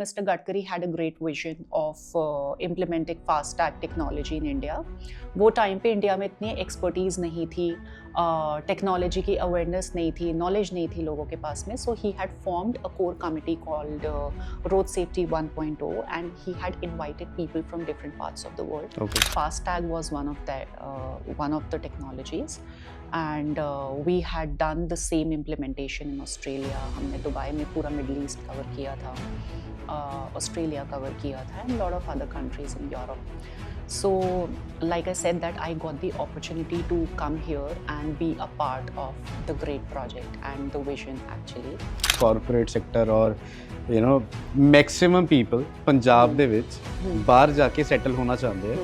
Mr. Gadkari had a great vision of implementing fast tag technology in India. वो time पे India में इतनी expertise नहीं थी, टेक्नोलॉजी की अवेयरनेस नहीं थी, नॉलेज नहीं थी लोगों के पास में. So he had formed a core committee called Road Safety 1.0 and he had invited people from different parts of the world. Okay. Fast tag was one of the technologies. And we had done the same implementation in Australia. हमने Dubai में पूरा middle east cover किया था, Australia cover किया था, and a lot of other countries in Europe. So, like I said, that I got the opportunity to come here and be a part of the great project and the vision actually. Corporate sector और maximum people Punjab ਦੇ ਵਿੱਚ ਬਾਹਰ ਜਾ ਕੇ settle ਹੋਣਾ ਚਾਹੁੰਦੇ ਆ.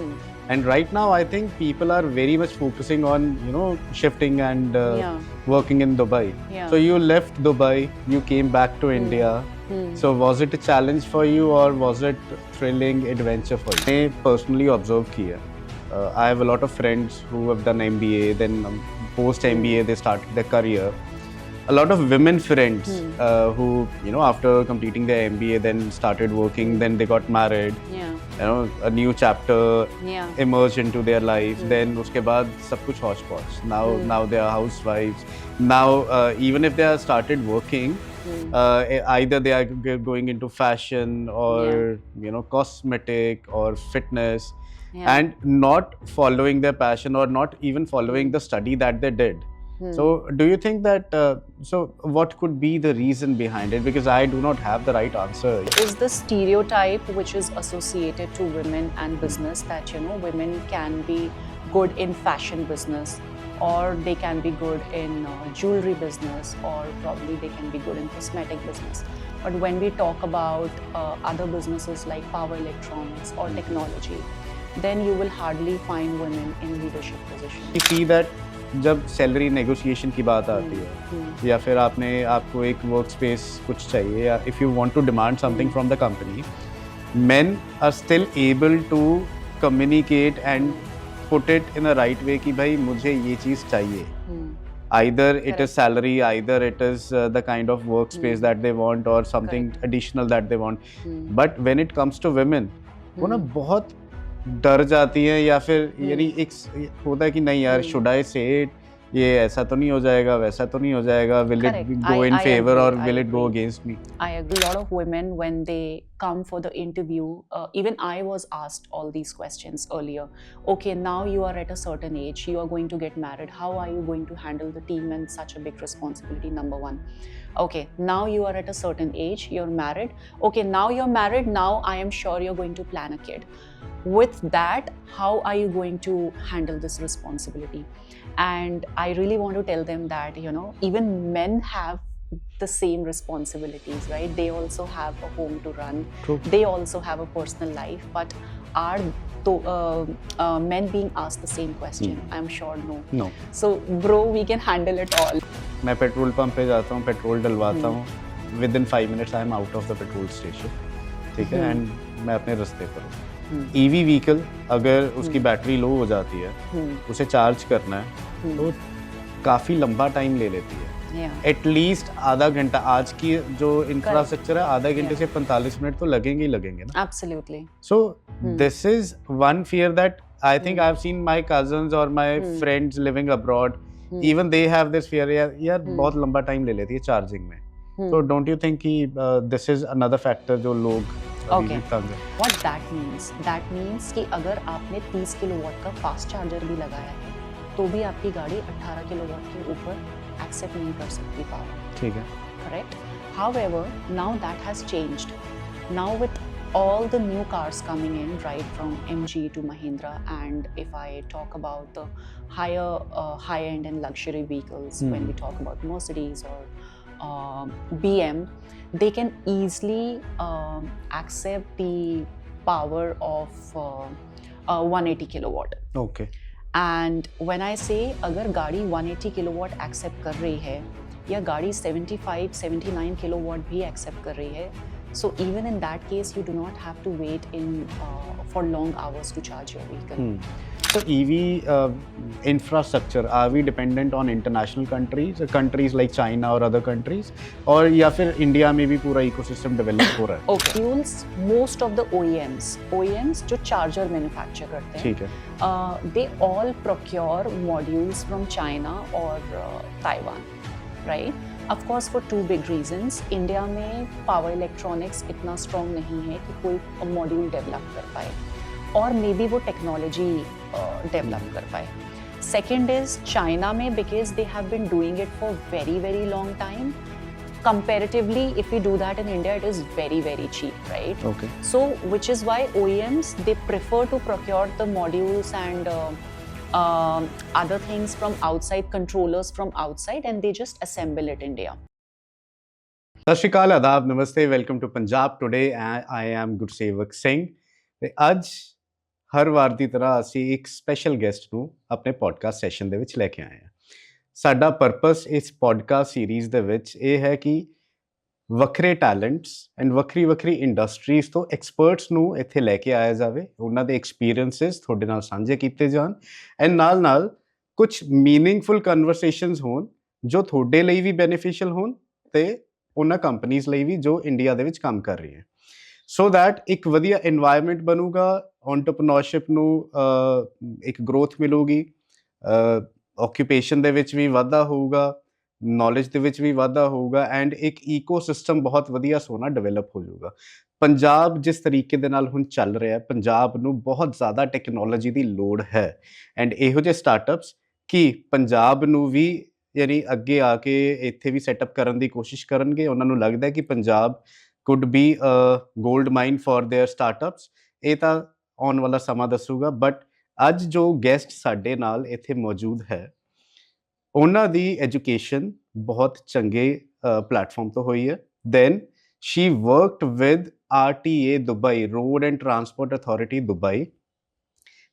And right now, I think people are very much focusing on, shifting and working in Dubai. Yeah. So you left Dubai, you came back to India. So was it a challenge for you or was it thrilling adventure for you? I personally observe kiya. I have a lot of friends who have done MBA, then post MBA they started their career. A lot of women friends who, after completing their MBA, then started working, then they got married. Yeah. A new chapter emerged into their life. Then uske baad sab kuch hodgepodge. Now they are housewives. Now even if they are started working, either they are going into fashion or cosmetic or fitness, and not following their passion or not even following the study that they did. So do you think that so what could be the reason behind it? Because I do not have the right answer. Is the stereotype which is associated to women and business that women can be good in fashion business, or they can be good in jewelry business, or probably they can be good in cosmetic business. But when we talk about other businesses like power electronics or technology, then you will hardly find women in leadership positions. You see that जब salary negotiation की बात आती है या फिर आपको एक work space कुछ चाहिए या if you want to demand something from the company, men are still able to communicate and put it in a right way कि भाई मुझे ये चीज़ चाहिए. Either it is salary, either it is the kind of workspace that they want or something additional that they want. But when it comes to women, वो ना बहुत डर जाती हैं या फिर यानी एक होता है कि नहीं यार, should I say it? ये ऐसा तो नहीं हो जाएगा, वैसा तो नहीं हो जाएगा, will it go in favor or will it go against me? I agree. A lot of women, when they come for the interview, even I was asked all these questions earlier. Okay, now you are at a certain age, you are going to get married. How are you going to handle the team and such a big responsibility? Number one. Okay, now you are at a certain age, you're married. Okay, now you're married, now I am sure you're going to plan a kid. With that, how are you going to handle this responsibility? And I really want to tell them that, even men have the same responsibilities, right? They also have a home to run. True. They also have a personal life. But are men being asked the same question? I'm sure no. No. So, bro, we can handle it all. मैं petrol pump पे जाता हूँ, petrol डलवाता हूँ. Within 5 minutes, I am out of the petrol station. ठीक है, and मैं अपने रास्ते पर हूँ. EV व्हीकल अगर उसकी बैटरी लो हो जाती है, उसे चार्ज करना है तो काफ़ी लंबा टाइम ले लेती है. एटलीस्ट आधा घंटा. आज की जो इंफ्रास्ट्रक्चर है, आधा घंटे से 45 मिनट तो लगेंगे ही लगेंगे ना. Absolutely. So this is one fear that I think I've seen my cousins or my friends living abroad. Even they have this fear. यार बहुत लंबा टाइम ले लेती है चार्जिंग में. So don't you think कि this is another factor जो लोग Okay. What that means? That means कि अगर आपने 30 किलोवाट का फास्ट चार्जर भी लगाया है, तो भी आपकी गाड़ी 18 किलोवाट के ऊपर एक्सेप्ट नहीं कर सकती पावर. ठीक है. Correct? However, now that has changed. Now with all the new cars coming in, right, from MG to Mahindra, and if I talk about the high-end and luxury vehicles, when we talk about Mercedes or BM, they can easily accept the power of 180 kilowatt. Okay. And when I say अगर गाड़ी 180 kilowatt accept कर रही है या गाड़ी 75-79 kilowatt भी accept कर रही है, So even in that case, you do not have to wait for long hours to charge your vehicle. So EV infrastructure, are we dependent on international countries like China or other countries, और या फिर India में भी पूरा ecosystem develop हो रहा है? Okay. Fuels, most of the OEMs जो चार्जर मैन्युफैक्चर करते हैं, ठीक है, they all procure modules from China or Taiwan, right? Of course, for two big reasons. India में पावर इलेक्ट्रॉनिक्स इतना स्ट्रॉन्ग नहीं है कि कोई मॉड्यूल डेवलप कर पाए, और मे बी वो टेक्नोलॉजी डेवलप कर पाए. सेकेंड इज चाइना में, because they have been doing it for very very long time. Comparatively, if we do that in India, it is very very cheap, right? Okay. So which is why OEMs, they prefer to procure the modules and other things from outside, controllers from outside, and they just assemble it in India. ਸਤਿ ਸ਼੍ਰੀ ਅਕਾਲ, ਆਦਾਬ, ਨਮਸਤੇ, welcome to Punjab today. I am Gursewak Singh ਤੇ ਅੱਜ ਹਰ ਵਾਰ ਦੀ ਤਰ੍ਹਾਂ ਅਸੀਂ ਇੱਕ ਸਪੈਸ਼ਲ ਗੈਸਟ ਨੂੰ ਆਪਣੇ ਪੋਡਕਾਸਟ ਸੈਸ਼ਨ ਦੇ ਵਿੱਚ ਲੈ ਕੇ ਆਏ ਹਾਂ. ਸਾਡਾ ਪਰਪਸ ਇਸ ਪੋਡਕਾਸਟ ਸੀਰੀਜ਼ ਦੇ ਵਿੱਚ ਇਹ ਹੈ ਕਿ ਵੱਖਰੇ ਟੈਲੈਂਟਸ ਐਂਡ ਵੱਖਰੀ ਇੰਡਸਟਰੀਜ਼ ਤੋਂ ਐਕਸਪਰਟਸ ਨੂੰ ਇੱਥੇ ਲੈ ਕੇ ਆਇਆ ਜਾਵੇ, ਉਹਨਾਂ ਦੇ ਐਕਸਪੀਰੀਅੰਸਿਸ ਤੁਹਾਡੇ ਨਾਲ ਸਾਂਝੇ ਕੀਤੇ ਜਾਣ, ਐਂਡ ਨਾਲ ਕੁਝ ਮੀਨਿੰਗਫੁਲ ਕਨਵਰਸੇਸ਼ਨਸ ਹੋਣ ਜੋ ਤੁਹਾਡੇ ਲਈ ਵੀ ਬੈਨੀਫੀਸ਼ੀਅਲ ਹੋਣ ਤੇ ਉਹਨਾਂ ਕੰਪਨੀਜ਼ ਲਈ ਵੀ ਜੋ ਇੰਡੀਆ ਦੇ ਵਿੱਚ ਕੰਮ ਕਰ ਰਹੀ ਹੈ, ਸੋ ਦੈਟ ਇੱਕ ਵਧੀਆ ਇਨਵਾਇਰਮੈਂਟ ਬਣੂਗਾ, ਐਂਟਰਪ੍ਰੀਨਿਓਰਸ਼ਿਪ ਨੂੰ ਇੱਕ ਗਰੋਥ ਮਿਲੂਗੀ, ਆਕਿਊਪੇਸ਼ਨ ਦੇ ਵਿੱਚ ਵੀ ਵਾਧਾ ਹੋਊਗਾ, ਨੌਲੇਜ ਦੇ ਵਿੱਚ ਵੀ ਵਾਧਾ ਹੋਊਗਾ, ਐਂਡ ਇੱਕ ਈਕੋਸਿਸਟਮ ਬਹੁਤ ਵਧੀਆ ਸੋਹਣਾ ਡਿਵੈਲਪ ਹੋ ਜਾਊਗਾ. ਪੰਜਾਬ ਜਿਸ ਤਰੀਕੇ ਦੇ ਨਾਲ ਹੁਣ ਚੱਲ ਰਿਹਾ, ਪੰਜਾਬ ਨੂੰ ਬਹੁਤ ਜ਼ਿਆਦਾ ਟੈਕਨੋਲੋਜੀ ਦੀ ਲੋੜ ਹੈ, ਐਂਡ ਇਹੋ ਜਿਹੇ ਸਟਾਰਟਅਪਸ ਕਿ ਪੰਜਾਬ ਨੂੰ ਵੀ ਯਾਨੀ ਅੱਗੇ ਆ ਕੇ ਇੱਥੇ ਵੀ ਸੈਟਅਪ ਕਰਨ ਦੀ ਕੋਸ਼ਿਸ਼ ਕਰਨਗੇ. ਉਹਨਾਂ ਨੂੰ ਲੱਗਦਾ ਕਿ Punjab could B gold mine for their startups. ਇਹ ਤਾਂ ਆਉਣ ਵਾਲਾ ਸਮਾਂ ਦੱਸੂਗਾ. ਬਟ ਅੱਜ ਜੋ ਗੈਸਟ ਸਾਡੇ ਨਾਲ ਇੱਥੇ ਮੌਜੂਦ ਹੈ, ਉਹਨਾਂ ਦੀ ਐਜੂਕੇਸ਼ਨ ਬਹੁਤ ਚੰਗੇ ਪਲੇਟਫਾਰਮ ਤੋਂ ਹੋਈ ਹੈ. Then she worked with RTA Dubai, road and transport authority Dubai.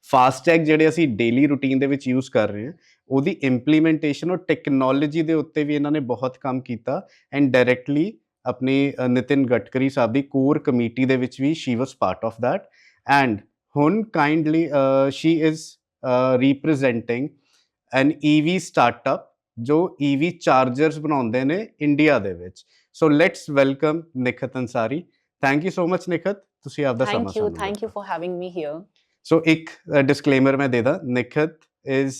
FASTag ਜਿਹੜੇ ਅਸੀਂ ਡੇਲੀ ਰੂਟੀਨ ਦੇ ਵਿੱਚ ਯੂਜ਼ ਕਰ ਰਹੇ ਹਾਂ, ਉਹਦੀ ਇੰਪਲੀਮੈਂਟੇਸ਼ਨ ਔਰ ਟੈਕਨੋਲੋਜੀ ਦੇ ਉੱਤੇ ਵੀ ਇਹਨਾਂ ਨੇ ਬਹੁਤ ਕੰਮ ਕੀਤਾ, ਐਂਡ ਡਾਇਰੈਕਟਲੀ ਆਪਣੀ ਨਿਤਿਨ ਗਡਕਰੀ ਸਾਹਿਬ ਦੀ ਕੋਰ ਕਮੇਟੀ ਦੇ ਵਿੱਚ ਵੀ she was part of that. And ਹੁਣ kindly she is representing an EV startup ਜੋ EV ਚਾਰਜਰਸ ਬਣਾਉਂਦੇ ਨੇ ਇੰਡੀਆ ਦੇ ਵਿੱਚ. So let's welcome Nikhat Ansari. Thank you so much Nikhat, ਤੁਸੀਂ ਆਪਦਾ ਸਮਾਂ ਸਾਨੂੰ ਦਿੱਤਾ. Thank you for having me here. ਸੋ ਇੱਕ ਡਿਸਕਲੇਮਰ ਮੈਂ ਦੇ ਦਾਂ, ਨਿਖਤ is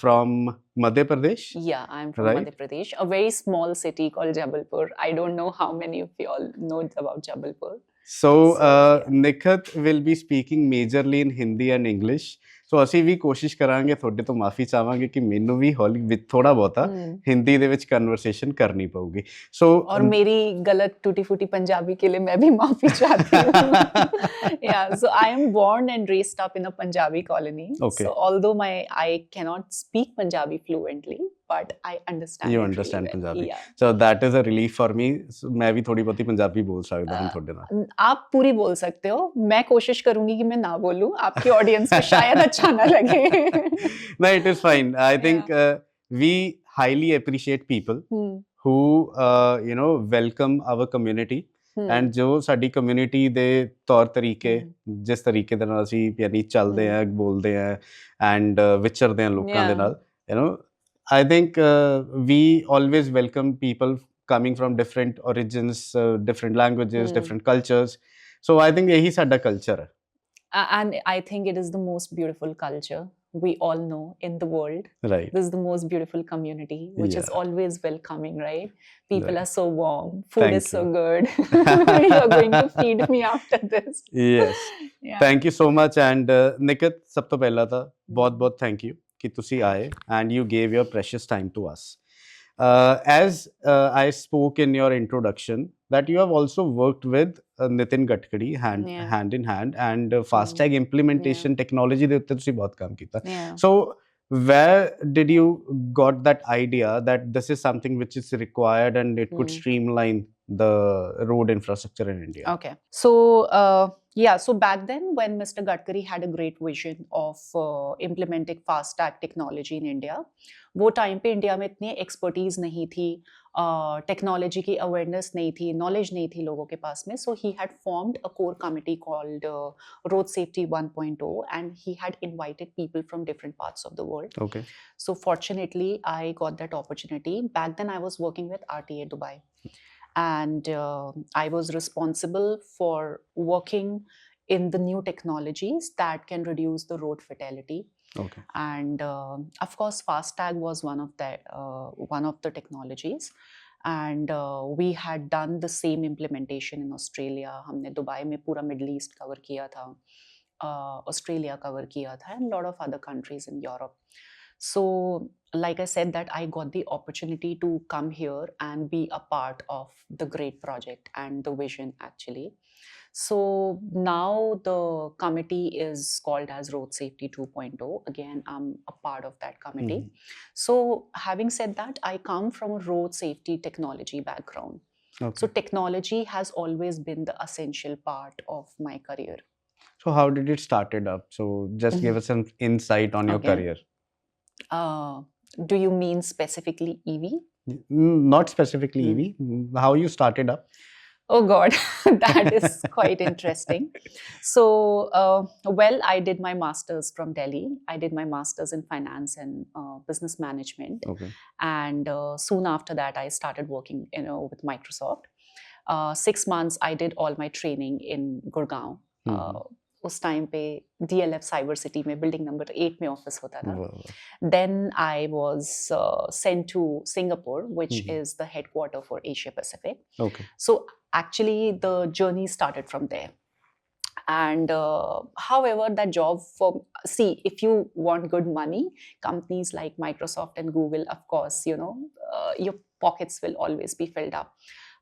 from Madhya Pradesh. Yeah, I'm from Right. Madhya Pradesh, a very small city called Jabalpur. I don't know how many of you all know about Jabalpur. So yeah. Nikhat will be speaking majorly in Hindi and English. ਸੋ ਅਸੀਂ ਵੀ ਕੋਸ਼ਿਸ਼ ਕਰਾਂਗੇ, ਤੁਹਾਡੇ ਤੋਂ ਮਾਫੀ ਚਾਹਾਂਗੇ ਕਿ ਮੈਨੂੰ ਵੀ ਹੌਲੀ ਵਿੱਚ ਥੋੜਾ ਬਹੁਤਾ ਹਿੰਦੀ ਦੇ ਵਿੱਚ ਕਨਵਰਸੇਸ਼ਨ ਕਰਨੀ ਪਊਗੀ. ਸੋ और मेरी गलत टूटी फूटी पंजाबी के लिए मैं भी माफी चाहती हूँ. Yeah, so I am born and raised up in a Punjabi colony. Okay. So although I cannot speak Punjabi fluently, but I understand. You it understand really well. Punjabi. Yeah. So that is a relief for me. ਮੈਂ ਵੀ ਥੋੜੀ ਬਹੁਤੀ ਪੰਜਾਬੀ ਬੋਲ ਸਕਦਾ ਹਾਂ ਤੁਹਾਡੇ ਨਾਲ. आप पूरी बोल सकते हो, मैं कोशिश करूंगी कि मैं ना बोलूं, आपकी ऑडियंस को शायद अच्छा ना लगे. No, it is fine. I think we highly appreciate people who welcome our community. And ਜੋ ਸਾਡੀ ਕਮਿਊਨਿਟੀ ਦੇ ਤੌਰ ਤਰੀਕੇ, ਜਿਸ ਤਰੀਕੇ ਦੇ ਨਾਲ ਅਸੀਂ ਯਾਨੀ ਚੱਲਦੇ ਹਾਂ, ਬੋਲਦੇ ਹਾਂ ਐਂਡ ਵਿਚਰਦੇ ਹਾਂ ਲੋਕਾਂ ਦੇ ਨਾਲ, I think we always welcome people coming from different origins, different languages, different cultures. So I think यही साडा culture है. And I think it is the most beautiful culture we all know in the world. Right. This is the most beautiful community, which is Yeah. always welcoming, right? People Right. are so warm. Food Thank is so you. good. You're going to feed me after this. Yes. Yeah. Thank you so much. And Nikit, ਸਭ ਤੋਂ ਪਹਿਲਾਂ ਤਾਂ ਬਹੁਤ thank you ਕਿ ਤੁਸੀਂ ਆਏ and you gave your precious time to us. As I spoke in your introduction, that you have also worked with Nitin Gadkari hand in hand, and FASTag implementation technology ਦੇ ਉੱਤੇ ਤੁਸੀਂ ਬਹੁਤ ਕੰਮ ਕੀਤਾ. Yeah. So where did you got that idea that this is something which is required and it could streamline the road infrastructure in India. Okay. So, so back then, when Mr. Gadkari had a great vision of implementing fast tag technology in India, वो time पे India में इतनी expertise नहीं थी, technology की awareness नहीं थी, knowledge नहीं थी लोगों के पास में. So he had formed a core committee called road safety 1.0 and he had invited people from different parts of the world. Okay. So fortunately, I got that opportunity. Back then, I was working with RTA Dubai, and I was responsible for working in the new technologies that can reduce the road fatality. Okay. And of course, FASTag was one of the technologies. And we had done the same implementation in Australia. हमने Dubai में पूरा Middle East cover किया था, Australia cover किया था, and a lot of other countries in Europe. So, like I said, that I got the opportunity to come here and be a part of the great project and the vision actually. So now the committee is called as Road Safety 2.0. Again, I'm a part of that committee. So having said that, I come from a road safety technology background. Okay. So technology has always been the essential part of my career. So how did it started up? So just give us some insight on your Okay. career. Do you mean specifically EV? Not specifically EV. How you started up? Oh God, that is quite interesting. So, well, I did my master's from Delhi. I did my master's in finance and business management. Okay. And soon after that, I started working, with Microsoft. 6 months, I did all my training in Gurgaon. उस time पे DLF Cyber City में building number 8 में office होता था. Then I was sent to Singapore, which is the headquarter for Asia Pacific. Okay. So actually the journey started from there. And however, that job if you want good money, companies like Microsoft and Google, of course, your pockets will always be filled up.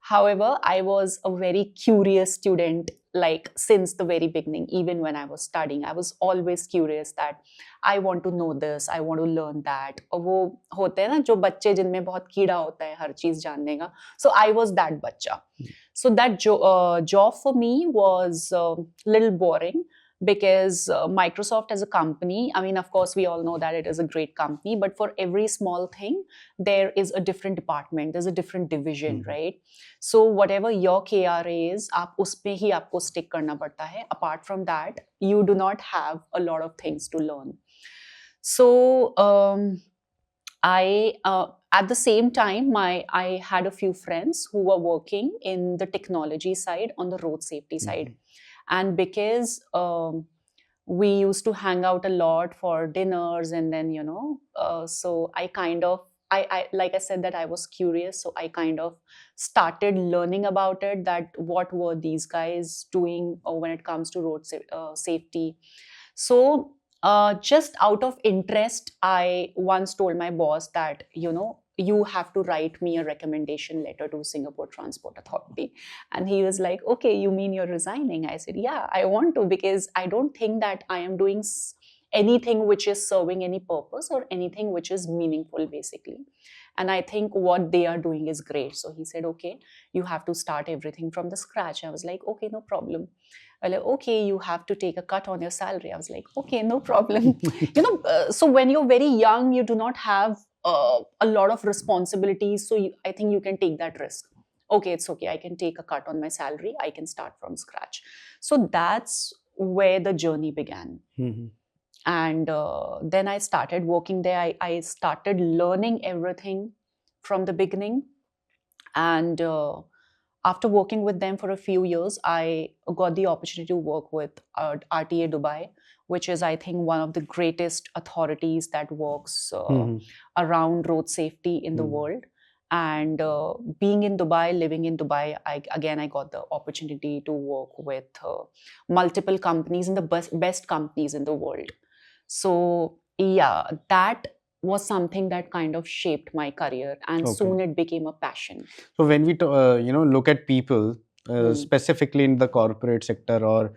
However, I was a very curious student, like since the very beginning. Even when I was studying, I was always curious that I want to know this, I want to learn that. और वो होते हैं ना जो बच्चे जिनमें बहुत कीड़ा होता है हर चीज जानने का. So I was that बच्चा. So that job for me was a little boring. Because Microsoft as a company, I mean, of course, we all know that it is a great company, but for every small thing, there is a different department, there's a different division, right? So whatever your KRA is, आप उसमें ही आपको stick करना पड़ता है. Apart from that, you do not have a lot of things to learn. So at the same time, I had a few friends who were working in the technology side on the road safety side. And because we used to hang out a lot for dinners and then, so I kind of, I like I said that I was curious. So I kind of started learning about it, that what were these guys doing when it comes to road safety. So just out of interest, I once told my boss that, you have to write me a recommendation letter to Singapore Transport Authority. And he was like, okay, you mean you're resigning? I said, yeah, I want to, because I don't think that I am doing anything which is serving any purpose or anything which is meaningful, basically. And I think what they are doing is great. So he said, okay, you have to start everything from the scratch. I was like, okay, no problem. Like, okay, you have to take a cut on your salary. I was like, okay, no problem. So when you're very young, you do not have a lot of responsibilities. So I think you can take that risk. Okay, it's okay. I can take a cut on my salary. I can start from scratch. So that's where the journey began. And then I started working there. I started learning everything from the beginning. And after working with them for a few years, I got the opportunity to work with RTA Dubai, which is, I think, one of the greatest authorities that works around road safety in the world. And being in Dubai, living in Dubai, I got the opportunity to work with multiple companies and the best companies in the world. So yeah, that was something that kind of shaped my career, and soon it became a passion. So when we look at people, specifically in the corporate sector, or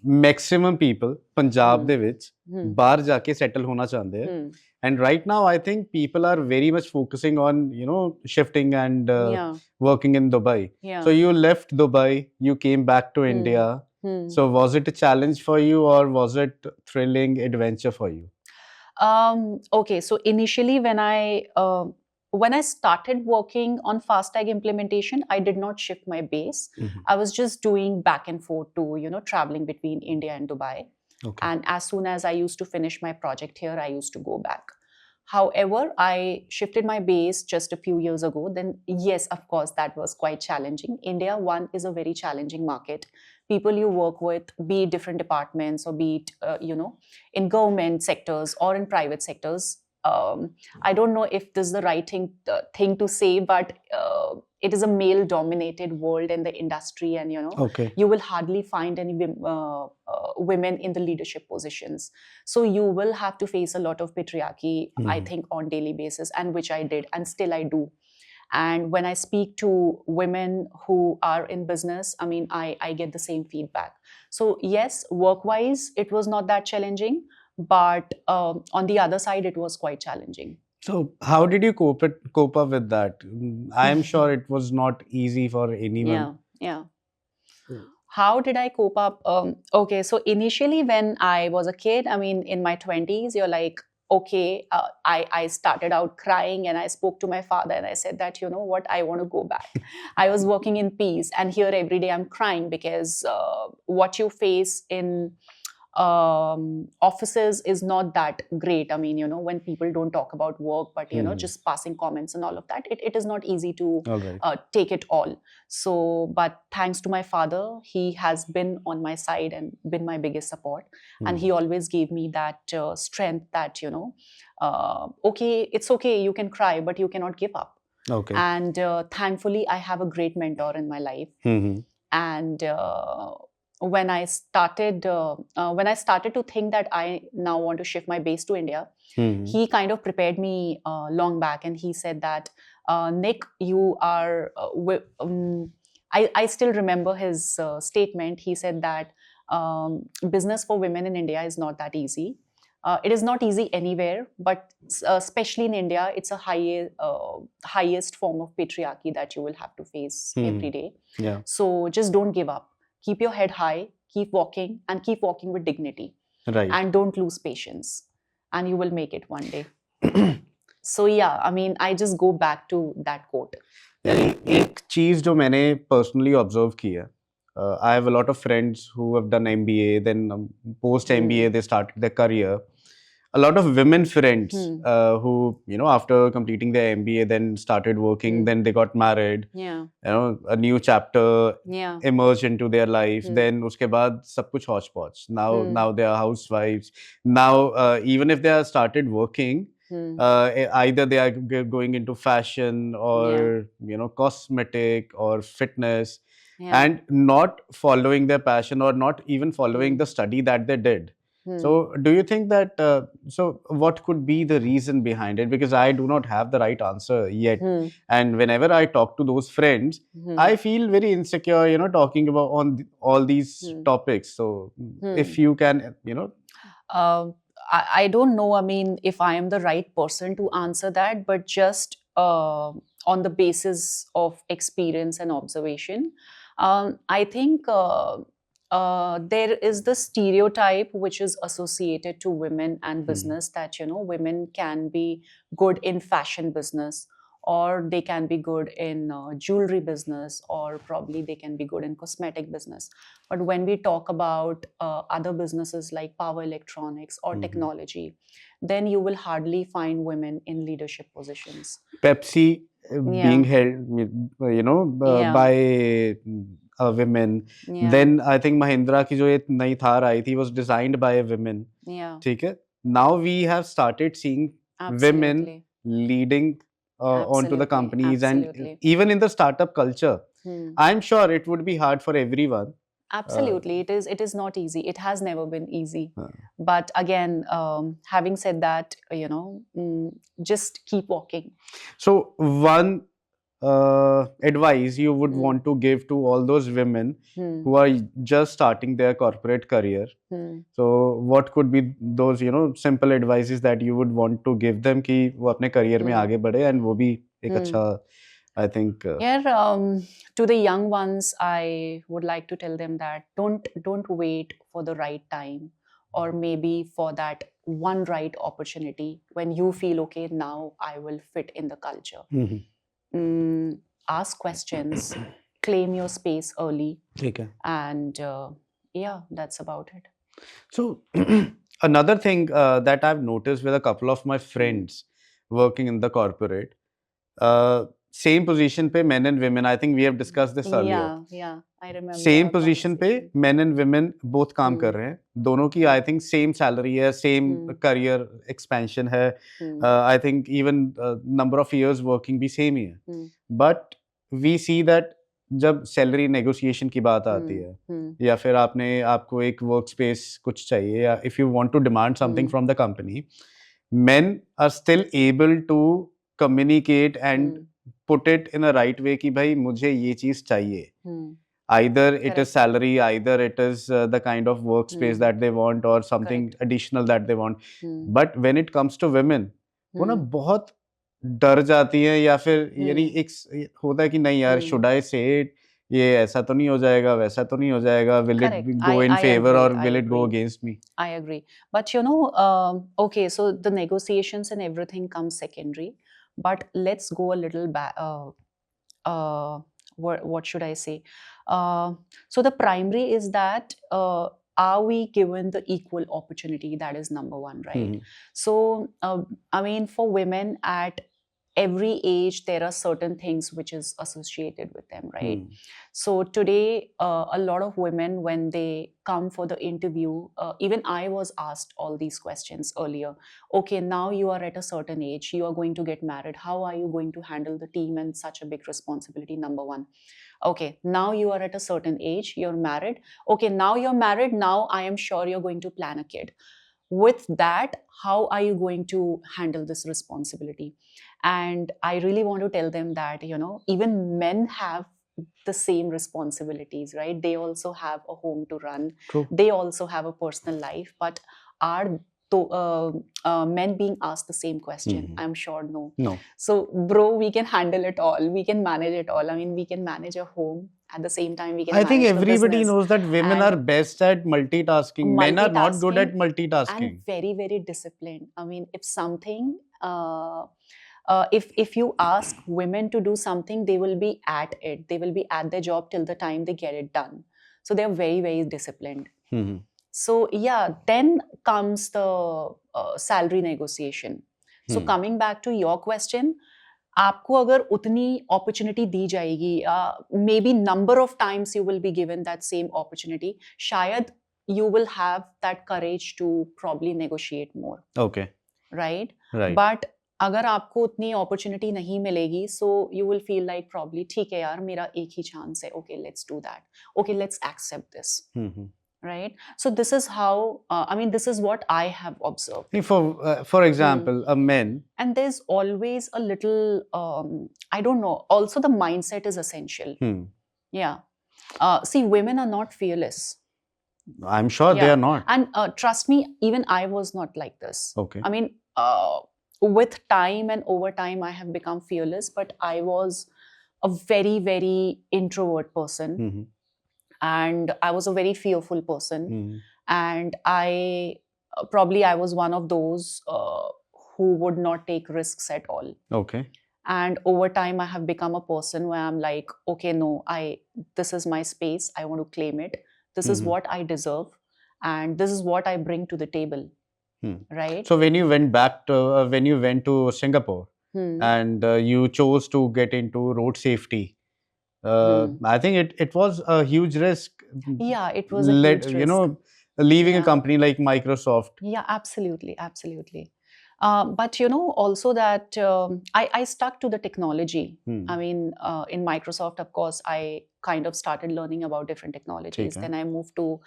maximum people Punjab ਦੇ ਵਿੱਚ ਬਾਹਰ ਜਾ ਕੇ settle ਹੋਣਾ ਚਾਹੁੰਦੇ ਆ, And right now, I think people are very much focusing on, shifting and Yeah, working in Dubai. yeah. So you left Dubai, you came back to India. So was it a challenge for you, or was it thrilling adventure for you? Okay, so initially when I started working on FASTag implementation, I did not shift my base. I was just doing back and forth to, traveling between India and Dubai. Okay. And as soon as I used to finish my project here, I used to go back. However, I shifted my base just a few years ago. Then, yes, of course, that was quite challenging. India, one, is a very challenging market. People you work with, be it different departments or be it, in government sectors or in private sectors. I don't know if this is the right thing to say, but it is a male-dominated world in the industry, and Okay. you will hardly find any women in the leadership positions. So you will have to face a lot of patriarchy, I think, on daily basis, and which I did, and still I do. And when I speak to women who are in business, I mean, I get the same feedback. So yes, work-wise, it was not that challenging, but on the other side, it was quite challenging. So how did you cope up with that? I am sure it was not easy for anyone. Yeah. How did I cope up? Okay, so initially when I was a kid, I mean, in my 20s, you're like, okay, I started out crying, and I spoke to my father and I said that, you know what, I want to go back. I was working in peace, and here every day I'm crying because what you face in offices is not that great. I mean, when people don't talk about work, but, just passing comments and all of that, it is not easy to All right. take it all. So, but thanks to my father, he has been on my side and been my biggest support. And he always gave me that strength that, okay, it's okay, you can cry, but you cannot give up. Okay. And thankfully, I have a great mentor in my life. And when I started to think that I now want to shift my base to India, he kind of prepared me long back, and he said that, Nick, you are. I still remember his statement. He said that business for women in India is not that easy. It is not easy anywhere, but especially in India, it's a highest form of patriarchy that you will have to face every day. Yeah. So just don't give up. Keep your head high, keep walking, and keep walking with dignity. Right. And don't lose patience, and you will make it one day. So yeah, I mean, I just go back to that quote. एक चीज जो मैंने personally observe की है, I have a lot of friends who have done MBA, then post MBA they started their career. A lot of women friends who, after completing their MBA, then started working, then they got married. Yeah. A new chapter Yeah. emerged into their life. Then उसके बाद सब कुछ hodgepodge. Now they are housewives. Now even if they are started working, either they are going into fashion or cosmetic or fitness, and not following their passion, or not even following the study that they did. So do you think that so what could be the reason behind it? Because I do not have the right answer yet. And whenever I talk to those friends, I feel very insecure, talking about all these topics. So if you can, I don't know, I mean, if I am the right person to answer that, but just on the basis of experience and observation, I think there is the stereotype which is associated to women and business, that, women can be good in fashion business, or they can be good in jewelry business, or probably they can be good in cosmetic business. But when we talk about other businesses like power electronics or technology, then you will hardly find women in leadership positions. Pepsi being held, by women. Then I think Mahindra की जो एक नई थार आई थी was designed by a women. ठीक है. Now we have started seeing women leading onto the companies. Absolutely. And even in the startup culture, I'm sure it would be hard for everyone. Absolutely, it is not easy. It has never been easy. But again, having said that, just keep walking. So one advice you would Hmm. want to give to all those women Hmm. who are just starting their corporate career? Hmm. So what could be those simple advices that you would want to give them कि वो अपने career में Hmm. आगे बढ़े and वो भी एक Hmm. अच्छा I think Yeah, to the young ones, I would like to tell them that don't wait for the right time, or maybe for that one right opportunity when you feel okay, now I will fit in the culture. Hmm, Ask questions, claim your space early, ठीक है. and yeah, that's about it. So another thing that I've noticed with a couple of my friends working in the corporate, same position पे men and women, I think we have discussed this earlier. Yeah, I remember same our position पे conversation. men and women both काम कर रहे हैं. दोनों की I think same salary है, same career expansion है. I think even number of years working भी same ही है. But we see that जब सैलरी नेगोशिएशन की बात आती है या फिर आपको एक वर्क स्पेस कुछ चाहिए या if you want to demand something from the company, men are still able to communicate and put it in a right way कि भाई मुझे ये चीज चाहिए. Either it is salary, either it is the kind of workspace that they want or something additional that they want. But when it comes to women, वो ना बहुत डर जाती हैं या फिर यानी एक होता है कि नहीं यार should I say it, ये ऐसा तो नहीं हो जाएगा, वैसा तो नहीं हो जाएगा, will it go in favor or will it go against me? I agree. But okay, so the negotiations and everything comes secondary. But let's go a little back. What should I say? So the primary is that are we given the equal opportunity? That is number one, right? So I mean, for women at every age, there are certain things which is associated with them, right? So today, a lot of women, when they come for the interview, even I was asked all these questions earlier. Okay, now you are at a certain age, you are going to get married. How are you going to handle the team and such a big responsibility? Number one. Okay, now you are at a certain age, you're married. Okay, now you're married. Now I am sure you're going to plan a kid. With that, how are you going to handle this responsibility? And I really want to tell them that, even men have the same responsibilities, right? They also have a home to run. True. They also have a personal life. But are men being asked the same question? I'm sure no. No. So bro, we can handle it all, we can manage it all. I mean, we can manage a home, at the same time we can I think manage the everybody business. knows that women And are best at multitasking. Men are not good at multitasking. And very, very disciplined. I mean, if something, if you ask women to do something, they will be at it. They will be at their job till the time they get it done. So they're very, very disciplined. So yeah, then comes the salary negotiation. So coming back to your question, आपको अगर उतनी opportunity दी जाएगी, maybe number of times you will be given that same opportunity, शायद you will have that courage to probably negotiate more. Okay. Right? Right. But अगर आपको उतनी opportunity नहीं मिलेगी, so you will feel like probably ठीक है यार, मेरा एक ही chance है. Okay, let's do that. Okay, let's accept this. Right? So this is how, this is what I have observed. For example, a man. And there's always a little, I don't know, also the mindset is essential. Yeah. See, women are not fearless. I'm sure they are not. And trust me, even I was not like this. Okay. I mean, with time and over time, I have become fearless, but I was a very, very introvert person. And I was a very fearful person. And I was one of those who would not take risks at all. Okay. And over time, I have become a person where I'm like, okay, no, this is my space. I want to claim it. This is what I deserve. And this is what I bring to the table. Right? So when you went to Singapore and you chose to get into road safety, I think it was a huge risk. Yeah, it was a huge risk. Leaving a company like Microsoft. Yeah, absolutely, absolutely. But you know, also that I stuck to the technology. Hmm. I mean, in Microsoft, of course, I kind of started learning about different technologies. ठीक है. Then I moved to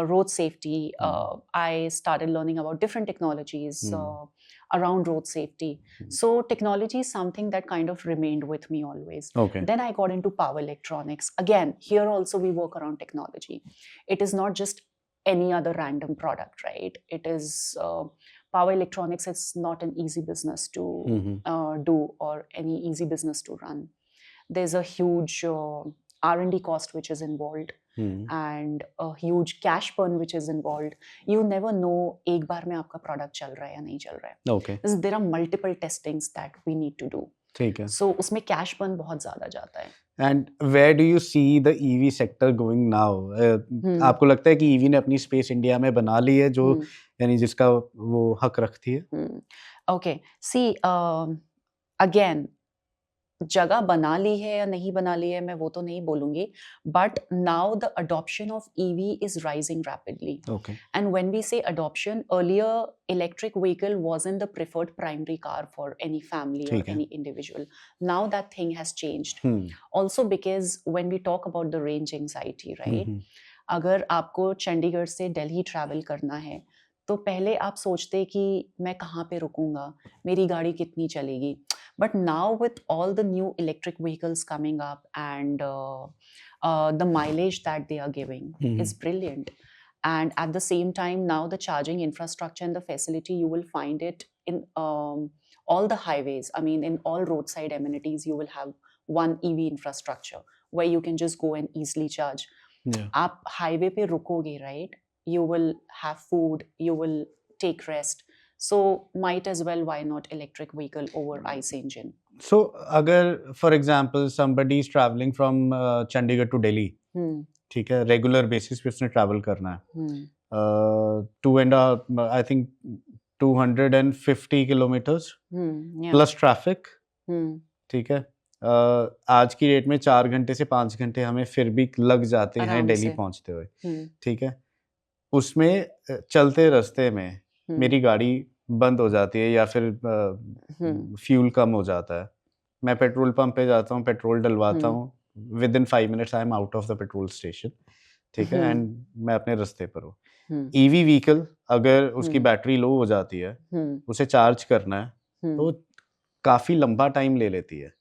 road safety. Hmm. I started learning about different technologies Hmm. around road safety. Hmm. So technology is something that kind of remained with me always. Okay. Then I got into power electronics. Again, here also we work around technology. It is not just any other random product, right? It is power electronics is not an easy business to do or any easy business to run. There's a huge R&D cost which is involved and a huge cash burn which is involved. You never know एक बार में आपका product चल रहा है या नहीं चल रहा है. Okay. There are multiple testings that we need to do. ठीक है. So उसमें cash burn बहुत ज़्यादा जाता है. And where do you see the EV sector going now? आपको लगता है कि EV ने अपनी स्पेस इंडिया में बना ली है जो यानी जिसका वो हक रखती है? Okay. See, again, जगह बना ली है या नहीं बना ली है मैं वो तो नहीं बोलूंगी, but now the adoption of EV is rising rapidly. Okay. And when we say adoption, earlier electric vehicle wasn't the preferred primary car for any family or any individual. Now that thing has changed. Also because when we talk about the range anxiety, right? अगर आपको चंडीगढ़ से Delhi travel करना है तो पहले आप सोचते कि मैं कहाँ पे रुकूंगा, मेरी गाड़ी कितनी चलेगी. But now with all the new electric vehicles coming up and the mileage that they are giving is brilliant. And at the same time, now the charging infrastructure and the facility, you will find it in all the highways. I mean, in all roadside amenities, you will have one EV infrastructure where you can just go and easily charge. Yeah. आप highway पे रुकोगे, right? You will have food, you will take rest. So might as well, why not electric vehicle over ICE engine? So अगर for example somebody is traveling from Chandigarh to Delhi, ठीक है, regular basis पे उसने travel करना है, 2.5 I think 250 kilometers plus traffic, ठीक है, आज की डेट में 4 घंटे से 5 घंटे हमें फिर भी लग जाते हैं दिल्ली पहुंचते हुए, ठीक है. उसमें चलते रास्ते में मेरी गाड़ी बंद हो जाती है या फिर फ्यूल कम हो जाता है, मैं पेट्रोल पंप पे जाता हूँ, पेट्रोल डलवाता हूँ, with in 5 minutes I am out of the petrol station, ठीक है, एंड मैं अपने रास्ते पर हूँ. ईवी व्हीकल अगर उसकी बैटरी लो हो जाती है, उसे चार्ज करना है तो काफी लंबा टाइम ले लेती है,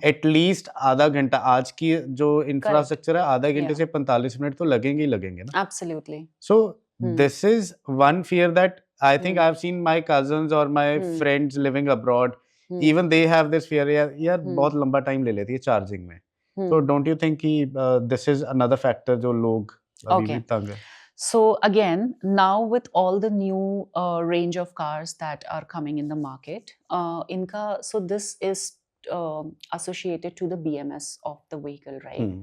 एटलीस्ट आधा घंटा. आज की जो इंफ्रास्ट्रक्चर है आधा घंटे से 45 मिनट तो लगेंगे ही लगेंगे ना. Absolutely. So this is one fear that I think I've seen my cousins or my friends living abroad, even they have this fear, यार बहुत लंबा टाइम ले लेती है चार्जिंग में. So don't you think कि this is another factor जो लोग अभी भी तंग है? So again, now with all the new range of cars that are coming in the market, so this is associated to the BMS of the vehicle, right?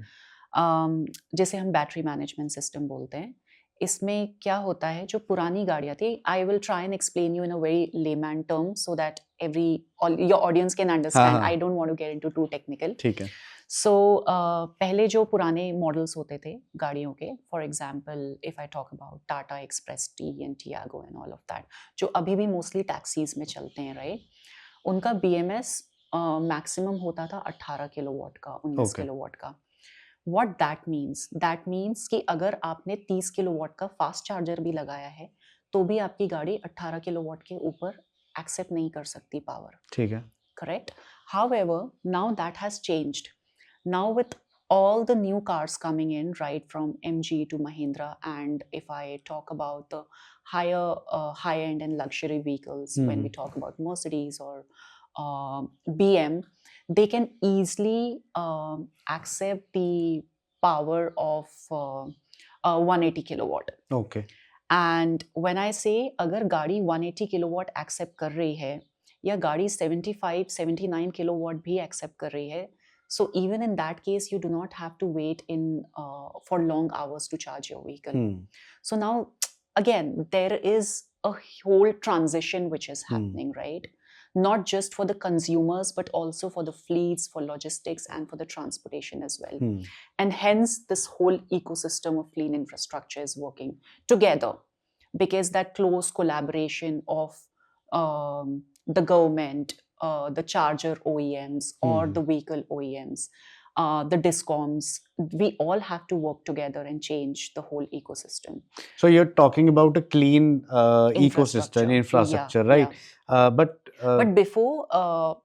जैसे हम battery management system बोलते हैं, इसमें क्या होता है, जो पुरानी गाड़ियाँ थी, I will try and explain you in a very layman term so that your audience can understand. I don't want to get into too technical. ठीक है. सो पहले जो पुराने मॉडल्स होते थे गाड़ियों के, for example if I talk about Tata express T and Tiago and all of that, जो अभी भी मोस्टली टैक्सीज में चलते हैं, राइट? उनका BMS मैक्सिमम होता था 18 किलोवाट का, 19 किलोवाट का. What that means कि अगर आपने 30 किलोवाट का फास्ट चार्जर भी लगाया है तो भी आपकी गाड़ी 18 किलोवाट के ऊपर एक्सेप्ट नहीं कर सकती पावर. ठीक है. Correct. However, now that has changed. Now with all the new cars coming in, right, from MG to Mahindra, and if I talk about the high-end and luxury vehicles, when we talk about Mercedes or BM, they can easily accept the power of 180 kilowatt. Okay. And when I say अगर गाड़ी 180 kilowatt accept कर रही है या गाड़ी 75-79 kilowatt भी accept कर रही है, so even in that case you do not have to wait for long hours to charge your vehicle. So now again there is a whole transition which is happening, right? Not just for the consumers, but also for the fleets, for logistics, and for the transportation as well. And hence, this whole ecosystem of clean infrastructure is working together, because that close collaboration of the government, the charger OEMs, or Hmm. the vehicle OEMs, the discoms, we all have to work together and change the whole ecosystem. So you're talking about a clean ecosystem, Infrastructure. infrastructure, Yeah, right? But But before,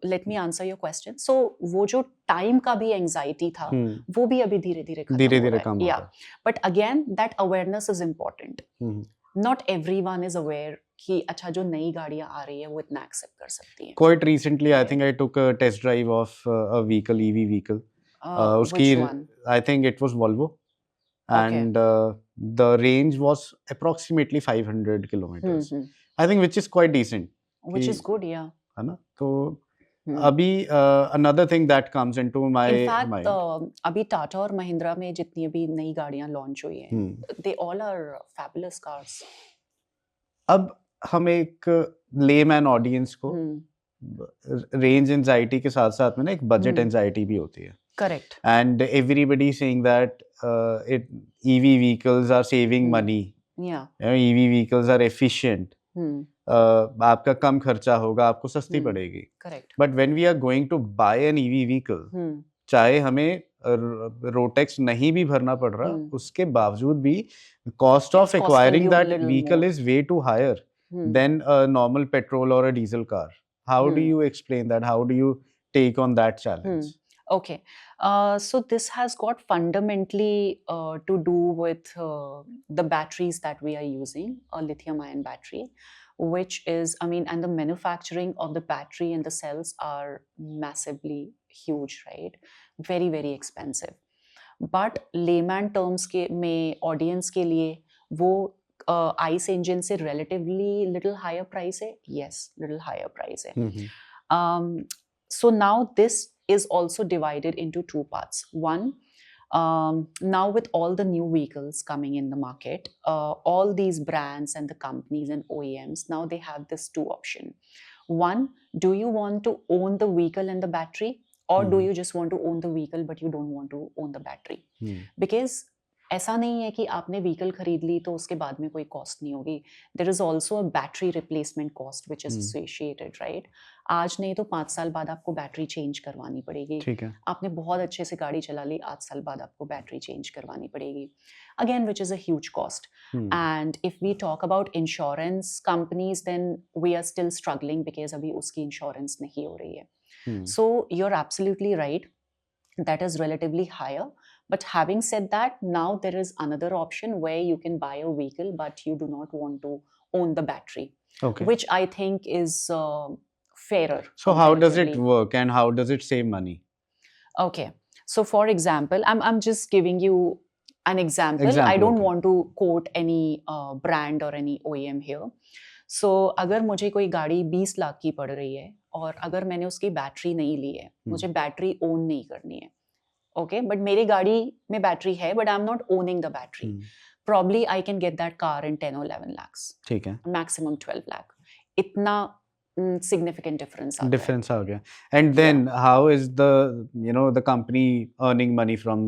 let me answer your question. So वो जो time का भी anxiety था, वो भी अभी धीरे धीरे खत्म धीरे हो धीरे रहा है. कम हो Yeah. रहा But again, that awareness is important. है. Not everyone is aware कि अच्छा जो नई गाड़ियाँ आ रही है वो इतना accept कर सकती हैं. Quite recently, I Right. think I took a test drive of a vehicle, EV vehicle. उसकी, Which one? I think it was Volvo, and the range was approximately 500 kilometers. I think which is quite decent. Which कि- is good, yeah. है ना? तो Hmm. अभी another thing that comes into my In fact, mind. अभी टाटा और महिंद्रा में जितनी अभी नई गाड़ियाँ लॉन्च हुई हैं, they all are fabulous cars. अब हम एक लेमैन ऑडियंस को रेंज एंजाइटी के साथ साथ में ना एक बजट एंजाइटी भी होती है. Correct. And everybody saying that EV vehicles are saving money. Yeah. EV vehicles are efficient. आपका कम खर्चा होगा, आपको सस्ती पड़ेगी. Correct. But when we are going to buy an EV vehicle, चाहे हमें रोटेक्स नहीं भी भरना पड़ रहा, उसके बावजूद भी cost of acquiring that vehicle is way too higher than a normal petrol or a diesel car. How do you explain that? How do you take on that challenge? Okay, so this has got fundamentally to do with the batteries that we are using, a lithium-ion battery, which is, I mean, and the manufacturing of the battery and the cells are massively huge, right? Very, very expensive. But layman terms के में audience के लिए वो ICE engine से relatively little higher price है. Yes, little higher price है. So now this is also divided into two parts. One, now with all the new vehicles coming in the market, all these brands and the companies and OEMs, now they have this two option. One, do you want to own the vehicle and the battery, or do you just want to own the vehicle but you don't want to own the battery? Because ऐसा नहीं है कि आपने vehicle खरीद ली तो उसके बाद में कोई कॉस्ट नहीं होगी. There is also a battery replacement cost which is associated, right? आज नहीं तो 5 साल बाद आपको बैटरी चेंज करवानी पड़ेगी. ठीक है. आपने बहुत अच्छे से गाड़ी चला ली, 8 साल बाद आपको बैटरी चेंज करवानी पड़ेगी. Again which is a huge cost. And if we talk about insurance companies then we are still struggling because अभी उसकी इंश्योरेंस नहीं हो रही है. So you are absolutely right, that is relatively higher. But having said that, now there is another option where you can buy a vehicle but you do not want to own the battery. Okay. Which I think is fairer. So how does it work and how does it save money? Okay. So for example, I'm just giving you an example. I don't want to quote any brand or any OEM here. So अगर मुझे कोई गाड़ी 20 लाख की पड़ रही है और अगर मैंने उसकी बैटरी नहीं ली है, मुझे बैटरी ओन नहीं करनी है, ओके, बट मेरी गाड़ी में बैटरी है but I am not owning the battery, probably I can get that car in 10 or 11 lakhs. ठीक है. Maximum 12 lakh. इतना significant difference आ गया. And then how is the company earning money from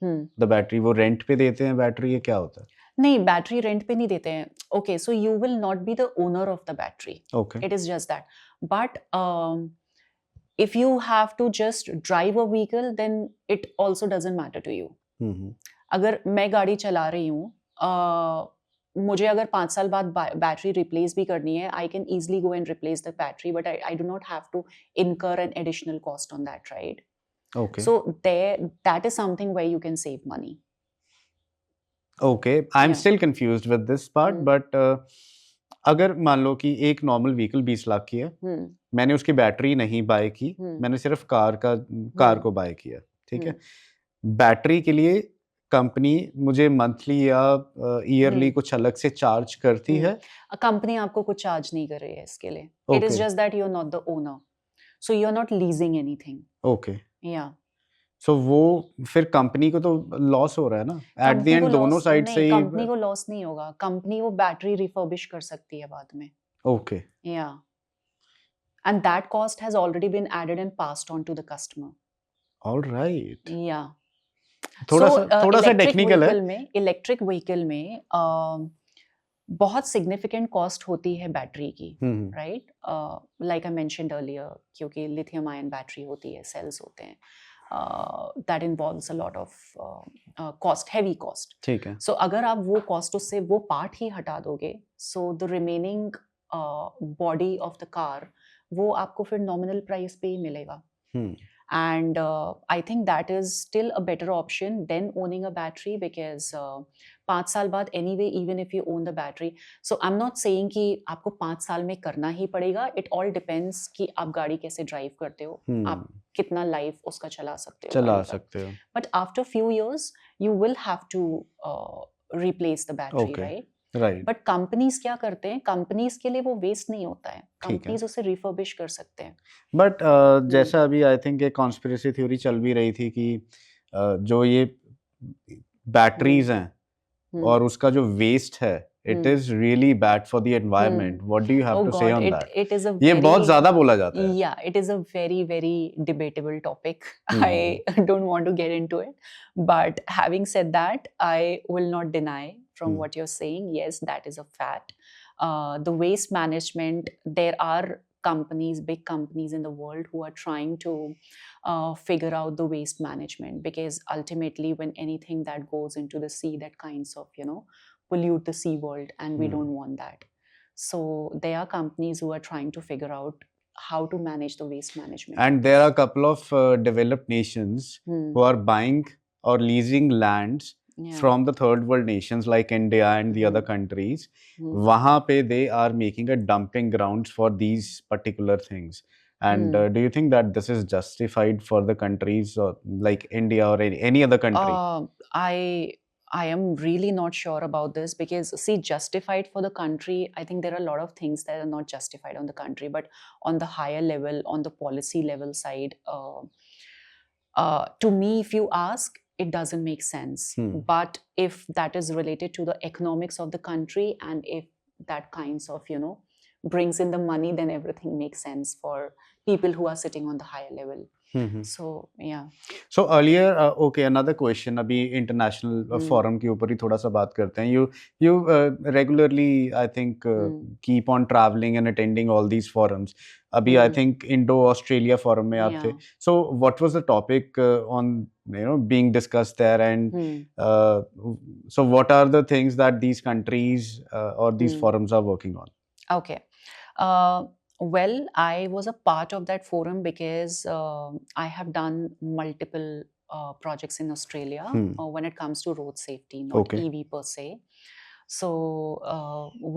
the battery? वो rent पे देते हैं battery, ये क्या होता है? नहीं, बैटरी रेंट पे नहीं देते हैं. Okay, so you will not be the owner of the battery. Okay, it is just that. But if you have to just drive a vehicle, then it also doesn't matter to you. अगर मैं गाड़ी चला रही हूँ, मुझे अगर 5 साल बाद बैटरी रिप्लेस भी करनी है, I can easily go and replace the battery, but I do not have to incur an additional cost on that, right? Okay. So that is something where you can save money. Okay, I'm still confused with this part, but अगर मान लो कि एक normal vehicle 20 lakh की है, मैंने उसकी battery नहीं bye की, मैंने सिर्फ कार को बाय किया, ठीक है. बैटरी के लिए कंपनी मुझे मंथली या ईयरली कुछ अलग से चार्ज करती है? कंपनी आपको कुछ चार्ज नहीं कर रही है इसके लिए. It is just that you are not the owner, so you are not leasing anything. Okay, yeah so वो फिर कंपनी को तो लॉस हो रहा है ना एट द एंड, दोनों साइड से ही. कंपनी को लॉस नहीं होगा, कंपनी वो बैटरी रिफर्बिश कर सकती है बाद में. Okay, yeah, and that cost has already been added and passed on to the customer. Alright. Yeah, थोड़ा सा टेक्निकल है. इलेक्ट्रिक व्हीकल में बहुत सिग्निफिकेंट कॉस्ट होती है बैटरी की, hmm right? Like I mentioned earlier, क्योंकि लिथियम आयन बैटरी होती है, सेल्स होते हैं, that involves a lot of cost, heavy cost. ठीक है. सो अगर आप वो कॉस्ट उससे वो पार्ट ही हटा दोगे, so the remaining body of the car वो आपको फिर नॉमिनल प्राइस पे ही मिलेगा. हम्म And I think that is still a better option than owning a battery, because 5 साल बाद anyway, even if you own the battery, so I'm not saying कि आपको 5 साल में करना ही पड़ेगा. It all depends कि आप गाड़ी कैसे ड्राइव करते हो, आप कितना लाइफ उसका चला सकते हो, चला गाड़ी का. सकते हो. But after few years you will have to replace the battery, Okay. right? Right. But companies क्या करते हैं, कंपनीज के लिए वो वेस्ट नहीं होता है, ठीक है. कंपनीज उसे रिफर्बिश कर सकते हैं. बट जैसा अभी आई थिंक एक कॉन्स्पिरेसी थ्योरी चल भी रही थी कि जो ये बैटरीज हैं हम्म. और उसका जो वेस्ट है, it is really bad for the environment. What do you have Oh to say God, on it that? it is a ये बहुत very, ज्यादा बोला जाता है. yeah, it is a very debatable topic. Hmm. I don't want to get into it, but having said that, I will not deny from what you're saying. Yes, that is a fact. The waste management, there are companies, big companies in the world who are trying to figure out the waste management, because ultimately when anything that goes into the sea, that kinds of, pollute the sea world, and we don't want that. So there are companies who are trying to figure out how to manage the waste management. And there are a couple of developed nations who are buying or leasing lands from the third world nations like India and the other countries. वहाँ पे they are making a dumping grounds for these particular things. And do you think that this is justified for the countries or like India or any other country? I am really not sure about this, because see, justified for the country, I think there are a lot of things that are not justified on the country, but on the higher level, on the policy level side, to me, if you ask, it doesn't make sense. But if that is related to the economics of the country, and if that kinds of, brings in the money, then everything makes sense for people who are sitting on the higher level. So yeah. So earlier, okay, another question. अभी international forum के ऊपर ही थोड़ा सा बात करते हैं. You regularly, I think, keep on traveling and attending all these forums. अभी I think Indo-Australia forum में आप थे. So what was the topic on being discussed there, and so what are the things that these countries or these forums are working on? Okay. Well, I was a part of that forum because I have done multiple projects in Australia when it comes to road safety, not EV per se. So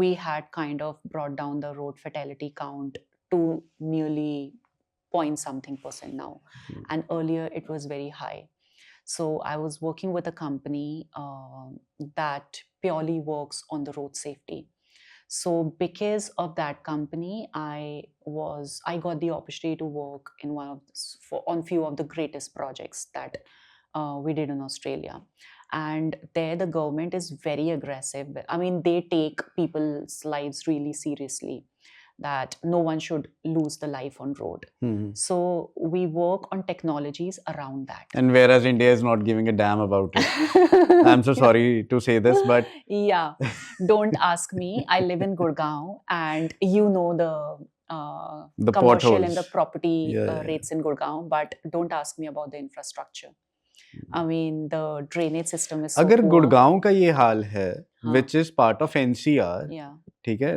we had kind of brought down the road fatality count to nearly point something % now. And earlier it was very high. So I was working with a company that purely works on the road safety. So because of that company, I got the opportunity to work in on few of the greatest projects that we did in Australia. And there the government is very aggressive. I mean, they take people's lives really seriously, that no one should lose the life on road. So we work on technologies around that. And whereas India is not giving a damn about it. I'm so sorry to say this, but yeah, don't ask me. I live in Gurgaon, and the commercial potholes and the property rates in Gurgaon, but don't ask me about the infrastructure. I mean, the drainage system is so अगर poor. Gurgaon का ये हाल है, which is part of NCR, ठीक है,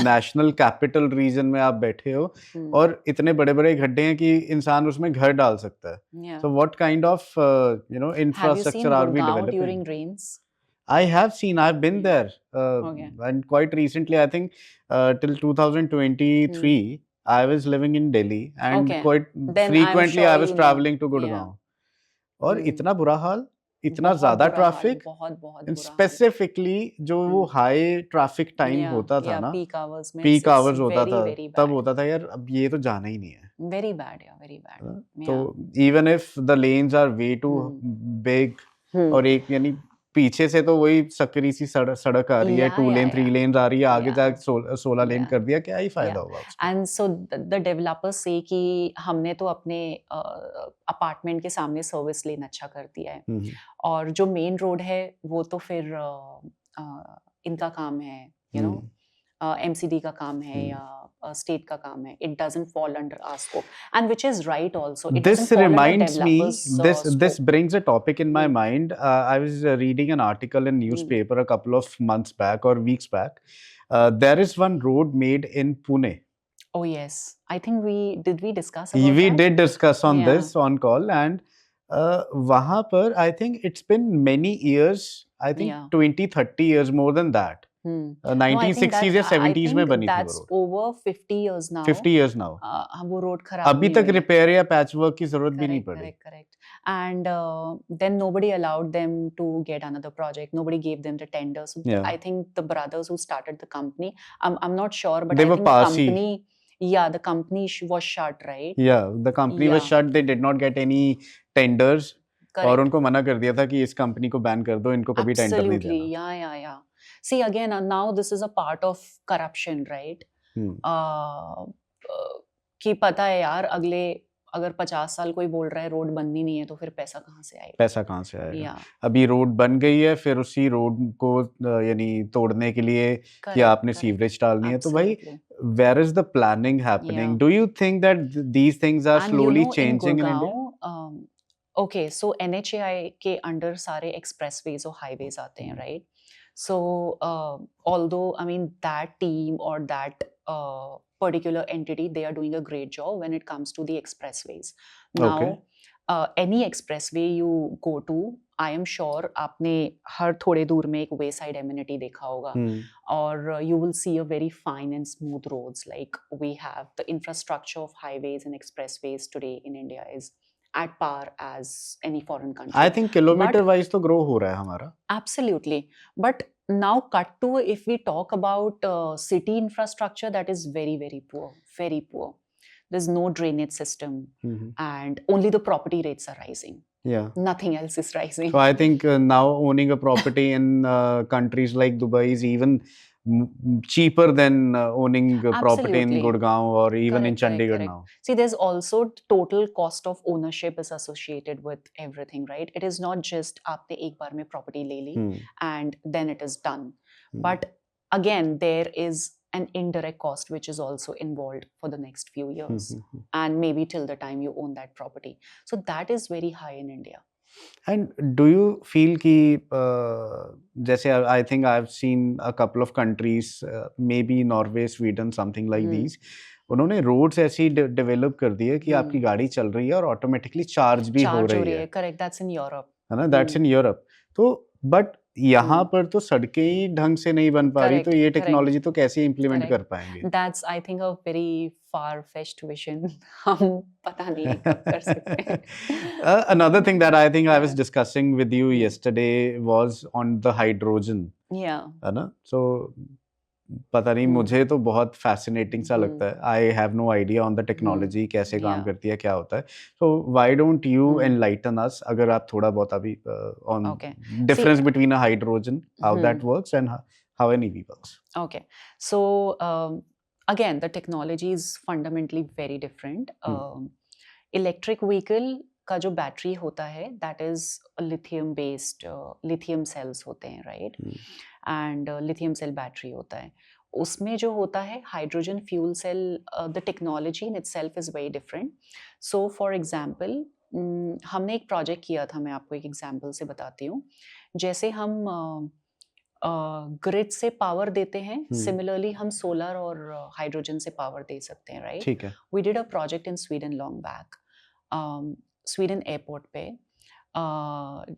national capital region में आप बैठे हो और इतने बड़े बड़े गड्ढे हैं कि इंसान उसमें घर डाल सकता है. So what kind of infrastructure are we developing? During rains? I have seen. I've been there, and quite recently, I think till 2023, I was living in Delhi, and quite frequently I was traveling to Gurgaon. और इतना बुरा हाल, इतना ज़्यादा traffic, specifically जो वो high traffic time होता था ना, पीक आवर्स होता था, तब होता था यार, अब ये तो जाना ही नहीं है. Very bad, very bad. तो even if the lanes are way too big, और एक यानी पीछे से तो वही सकरी सी सड़क आ रही है, 2 लेन 3 लेन आ रही है, आगे जाके 16 लेन कर दिया, क्या ही फायदा होगा उसका. एंड सो द डेवलपर्स से कि हमने तो अपने अपार्टमेंट के सामने सर्विस लेन अच्छा कर दिया है, और जो मेन रोड है वो तो फिर इनका काम है, you know, MCD का काम है या state का काम है. It doesn't fall under our scope, and which is right also. It This doesn't fall under reminds me, developers' this scope. brings a topic in my Hmm. mind. I was reading an article in newspaper a couple of months back or weeks back. There is one road made in Pune. Oh yes, I think we discuss about We that? did discuss on Yeah. this on call, and वहाँ पर I think it's been many years. I think Yeah. 20-30 years, more than that. No, I think 1960s या I 70s में think बनी थी वो that's road. over 50 years now. 50 years now. वो road खराब अभी नहीं तक हुई. रिपेयर या पैच वर्क की जरूरत भी नहीं Correct, पड़ी. correct. And then nobody allowed them to get another project. Nobody gave them the tender. So Yeah. I think the brothers who started the company, I'm not sure, but They I were think the Parsi. company, yeah, the company was shut, right? Yeah, the company was Yeah. shut. They did not get any tenders. और Correct. उनको मना कर दिया था कि इस company को ban कर दो, इनको कभी टेंडर नहीं Absolutely. देना. Yeah. See, again, now this is a part of corruption, right? Hmm. कि पता है यार, अगर 50 साल कोई बोल रहा है रोड बननी नहीं है, तो फिर पैसा कहाँ से आएगा? पैसा कहाँ से आएगा? Yeah. अभी रोड बन गई है, फिर उसी रोड को यानी तोड़ने के लिए कि Correct, आपने correct. सीवरेज डालनी है, तो भाई Absolutely. where is the planning happening? Yeah. Do you think that these things are And slowly in changing in India? Gurgaon, okay, so NHAI के अंडर सारे expressways और highways आते हैं, right? So although I mean that team or that particular entity, they are doing a great job when it comes to the expressways. Now, Okay. Any expressway you go to, I am sure आपने हर थोड़े दूर में एक wayside amenity देखा होगा, or you will see a very fine and smooth roads. Like we have the infrastructure of highways and expressways today in India is at par as any foreign country. I think kilometer wise तो grow हो रहा है हमारा. Absolutely. But now cut to, if we talk about city infrastructure, that is very, very poor, very poor. There's no drainage system, and only the property rates are rising. Yeah. Nothing else is rising. So I think now owning a property in countries like Dubai is even cheaper than owning a property in Absolutely. Gurgaon or even in Correct, Chandigarh correct. now. See, there's also total cost of ownership is associated with everything, right? It is not just आपने एक बार में property ले ली and then it is done. But again, there is an indirect cost which is also involved for the next few years, and maybe till the time you own that property. So that is very high in India. And do you feel कि जैसे I think I've seen a couple of countries, maybe Norway, Sweden, something like these. उन्होंने roads ऐसी develop कर दी है कि आपकी गाड़ी चल रही है और ऑटोमेटिकली चार्ज भी हो रही है. करेक्ट, दैट्स इन यूरोप, है ना, दैट्स इन यूरोप. तो बट यहाँ पर तो सड़कें ही ढंग से नहीं बन पा रही, तो ये टेक्नोलॉजी तो कैसे इम्प्लीमेंट कर पाएंगे? That's I think a very far-fetched vision. हम पता नहीं कब कर सकते हैं. Another thing that I think I was discussing with you yesterday was on the hydrogen. Yeah. है ना? So पता नहीं, मुझे तो बहुत fascinating सा लगता है. I have no idea on the technology, कैसे काम करती है, क्या होता है. So why don't you enlighten us, अगर आप थोड़ा बहुत अभी on difference between a hydrogen, how that works and how an EV works. Okay. So again, the technology is fundamentally very different. Electric vehicle का जो बैटरी होता है, that is lithium based, lithium cells होते हैं, right? And lithium cell battery होता है. उसमें जो होता है hydrogen fuel cell, the technology in itself is very different. So for example, हमने एक प्रोजेक्ट किया था, मैं आपको एक एग्जांपल से बताती हूँ. जैसे हम ग्रिड से पावर देते हैं, सिमिलरली हम सोलर और हाइड्रोजन से पावर दे सकते हैं, राइट? ठीक है. We did a project in Sweden long back, Sweden airport पे,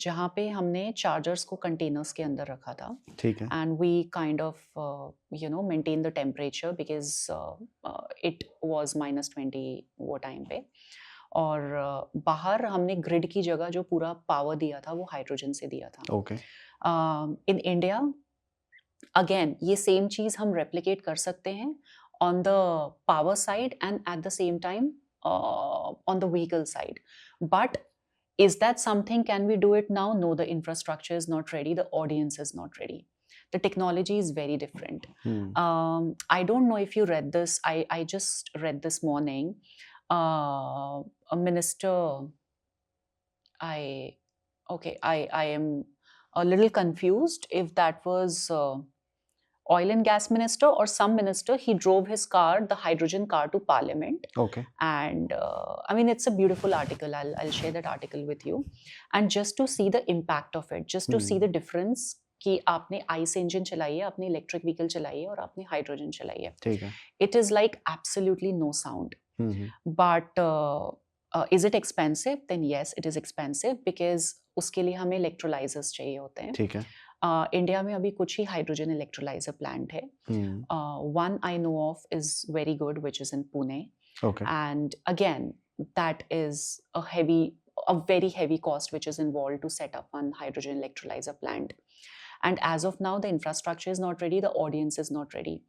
जहाँ पे हमने चार्जर्स को कंटेनर्स के अंदर रखा था. ठीक है. And we kind of maintain the temperature because it was -20 वो टाइम पे. और बाहर हमने ग्रिड की जगह जो पूरा पावर दिया था वो हाइड्रोजन से दिया था. ओके. इन इंडिया अगेन ये सेम चीज हम रेप्लिकेट कर सकते हैं on the power side and at the same time on the vehicle side. But is that something, can we do it now? No, the infrastructure is not ready, the audience is not ready, the technology is very different. I don't know if you read this, I just read this morning, a minister, I am a little confused if that was oil and gas minister or some minister, he drove his car, the hydrogen car, to parliament. Okay. And I mean, it's a beautiful article. I'll share that article with you. And just to see the impact of it, just to see the difference कि आपने ice engine चलाई है, आपने electric vehicle चलाई है और आपने hydrogen चलाई है. ठीक है. It is like absolutely no sound. But is it expensive? Then yes, it is expensive because उसके लिए हमें electrolyzers चाहिए होते हैं. ठीक है. इंडिया में अभी कुछ ही हाइड्रोजन इलेक्ट्रोलाइजर प्लांट है. One I know of is very good, which is in Pune. Okay. And again, that is a very heavy cost which is involved to set up one hydrogen electrolyzer plant. And as of now, the infrastructure is not ready, the audience is not ready.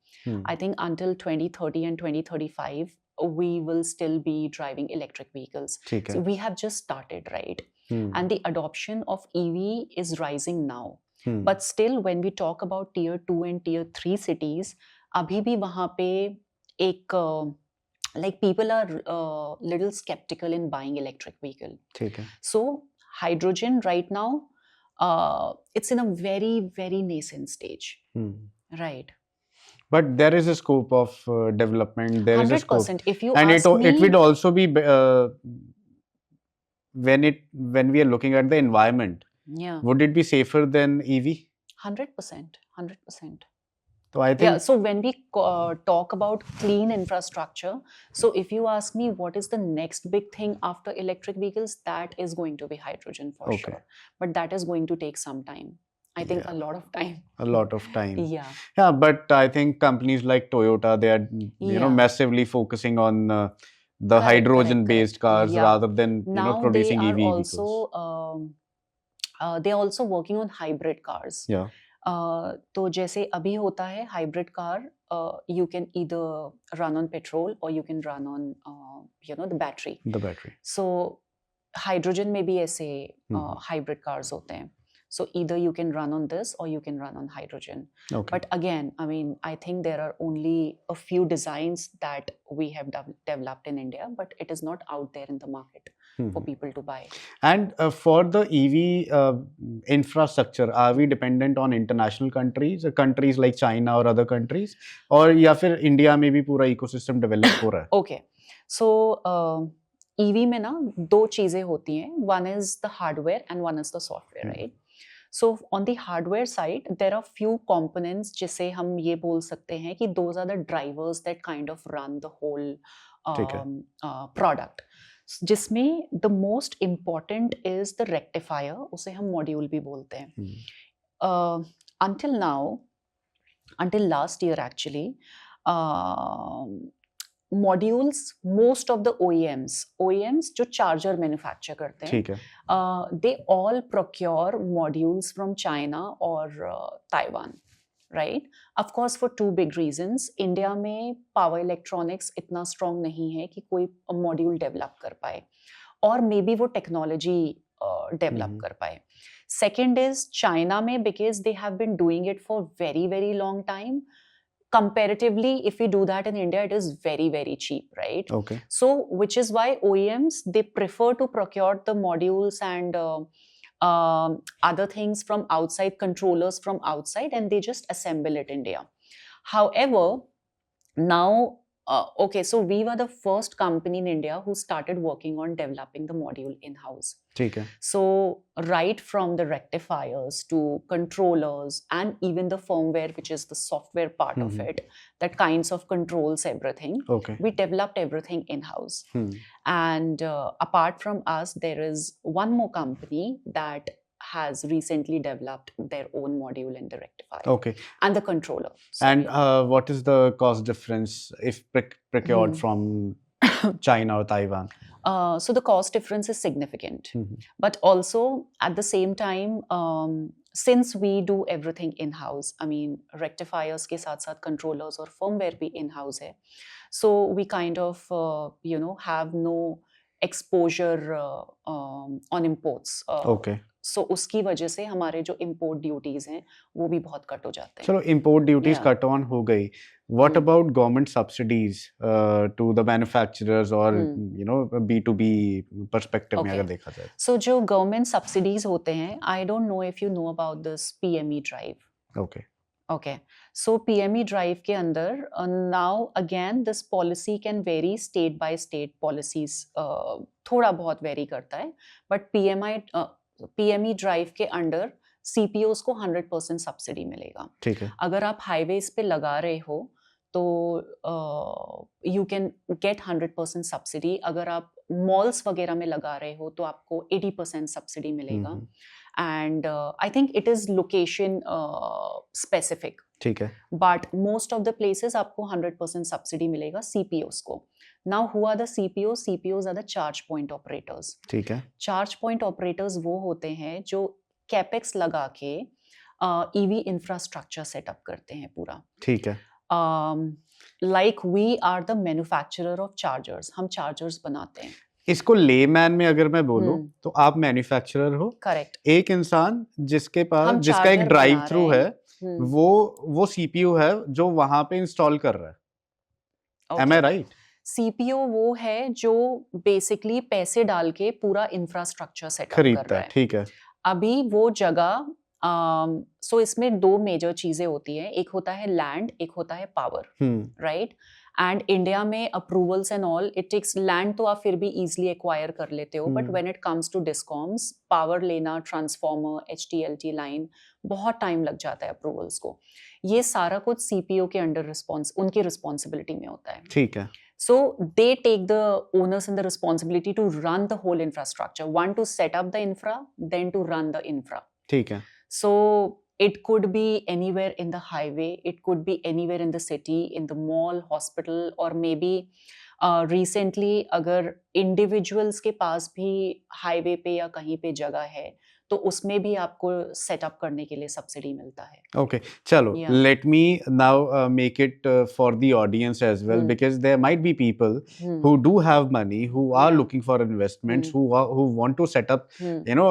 I think until 2030 and 2035, we will still be driving electric vehicles. So we have just started, right? And the adoption of EV is rising now. But still, when we talk about tier 2 and tier 3 cities, abhi bhi wahan pe ek like people are little skeptical in buying electric vehicle. So hydrogen right now, it's in a very, very nascent stage. Right. But there is a scope of development. There 100%. Is a scope. If you and ask me, it would also be when we are looking at the environment. Yeah. Would it be safer than EV? 100%. 100%. So I think. Yeah. So when we talk about clean infrastructure, so if you ask me what is the next big thing after electric vehicles, that is going to be hydrogen for sure. But that is going to take some time. I think a lot of time. A lot of time. Yeah. Yeah, but I think companies like Toyota, they are massively focusing on the hydrogen-based cars rather than producing EV vehicles. They are also working on hybrid cars. Yeah. तो जैसे अभी होता है hybrid car, you can either run on petrol or you can run on the battery. The battery. So hydrogen में भी ऐसे hybrid cars होते हैं. So either you can run on this or you can run on hydrogen. Okay. But again, I mean, I think there are only a few designs that we have developed in India, but it is not out there in the market for people to buy. And for the EV infrastructure, are we dependent on international countries like China or other countries, or या फिर India में भी पूरा ecosystem develop हो रहा है? Okay, so EV में ना दो चीजें होती हैं. One is the hardware and one is the software, right? So on the hardware side, there are few components जिसे हम ये बोल सकते हैं कि those are the drivers that kind of run the whole product. जिसमें the most important is the rectifier, उसे हम module भी बोलते हैं. Until last year actually, modules, most of the OEMs जो charger manufacture करते हैं, they all procure modules from China or Taiwan, right? Of course, for two big reasons. India में power electronics इतना strong नहीं है कि कोई module develop कर पाए, और maybe वो technology develop कर पाए. Second is China में, because they have been doing it for very, very long time. Comparatively, if we do that in India, it is very, very cheap, right? Okay. So, which is why OEMs, they prefer to procure the modules and other things from outside, controllers from outside, and they just assemble it in India. However, now, so we were the first company in India who started working on developing the module in-house. Okay. So right from the rectifiers to controllers and even the firmware, which is the software part of it, that kinds of controls everything. Okay. We developed everything in-house. And apart from us, there is one more company that has recently developed their own module in the rectifier. Okay. And the controller. So and what is the cost difference if procured from China or Taiwan? So the cost difference is significant. But also at the same time, since we do everything in-house, I mean, rectifiers के साथ-साथ controllers और firmware भी in-house है. So we kind of, have no exposure on imports. Okay. So उसकी वजह से हमारे जो import duties हैं वो भी बहुत कट हो जाते हैं. चलो import duties cut on हो गई. What about government subsidies to the manufacturers or B2B perspective में अगर देखा जाए? So जो government subsidies होते हैं, I don't know if you know about this PME drive. Okay. Okay, so PME drive के अंदर now again this policy can vary state by state policies थोड़ा बहुत vary करता है but PME drive के under CPOs को 100% subsidy मिलेगा. ठीक है. अगर आप हाईवेज पे लगा रहे हो तो यू कैन गेट 100% सब्सिडी. अगर आप मॉल्स वगैरह में लगा रहे हो तो आपको 80% सब्सिडी मिलेगा. And I think it is location specific. ठीक है. But most of the places आपको 100% subsidy मिलेगा CPOs को. Now who are the CPOs? CPOs are the charge point operators. ठीक है. Charge point operators वो होते हैं जो capex लगा के EV infrastructure setup करते हैं पूरा. ठीक है. Like we are the manufacturer of chargers. हम chargers बनाते हैं. इसको लेमैन में अगर मैं बोलूं तो आप मैन्युफैक्चरर हो. करेक्ट. एक इंसान जिसके पास जिसका एक ड्राइव थ्रू है वो सीपीयू है जो वहां पे इंस्टॉल कर रहा है. Am I right? सीपीयू वो है जो बेसिकली पैसे डाल के पूरा इंफ्रास्ट्रक्चर सेटअप कर रहा है. ठीक है. अभी वो जगह सो इसमें दो मेजर चीजें होती हैं. एक होता है लैंड, एक होता है पावर. राइट. एंड इंडिया में approvals and all it takes. Land तो आप फिर भी इजीली एक्वायर कर लेते हो but when it comes to discoms power लेना, ट्रांसफॉर्मर, HTLT लाइन, बहुत टाइम लग जाता है अप्रूवल्स को. ये सारा कुछ सीपीओ के अंडर उनकी रिस्पॉन्सिबिलिटी में होता है. ठीक है. So they take the onus and the responsibility to run the whole infrastructure. One, to set up the infra, then to run the infra. ठीक है. So it could be anywhere in the highway, it could be anywhere in the city, in the mall, hospital, or maybe recently अगर individuals के पास भी highway पे या कहीं पे जगह है तो उसमें भी आपको सेटअप करने के लिए सब्सिडी मिलता है. ओके, चलो let me now make it for the audience as well because there might be people who do have money, who are looking for investments, who want to set up you know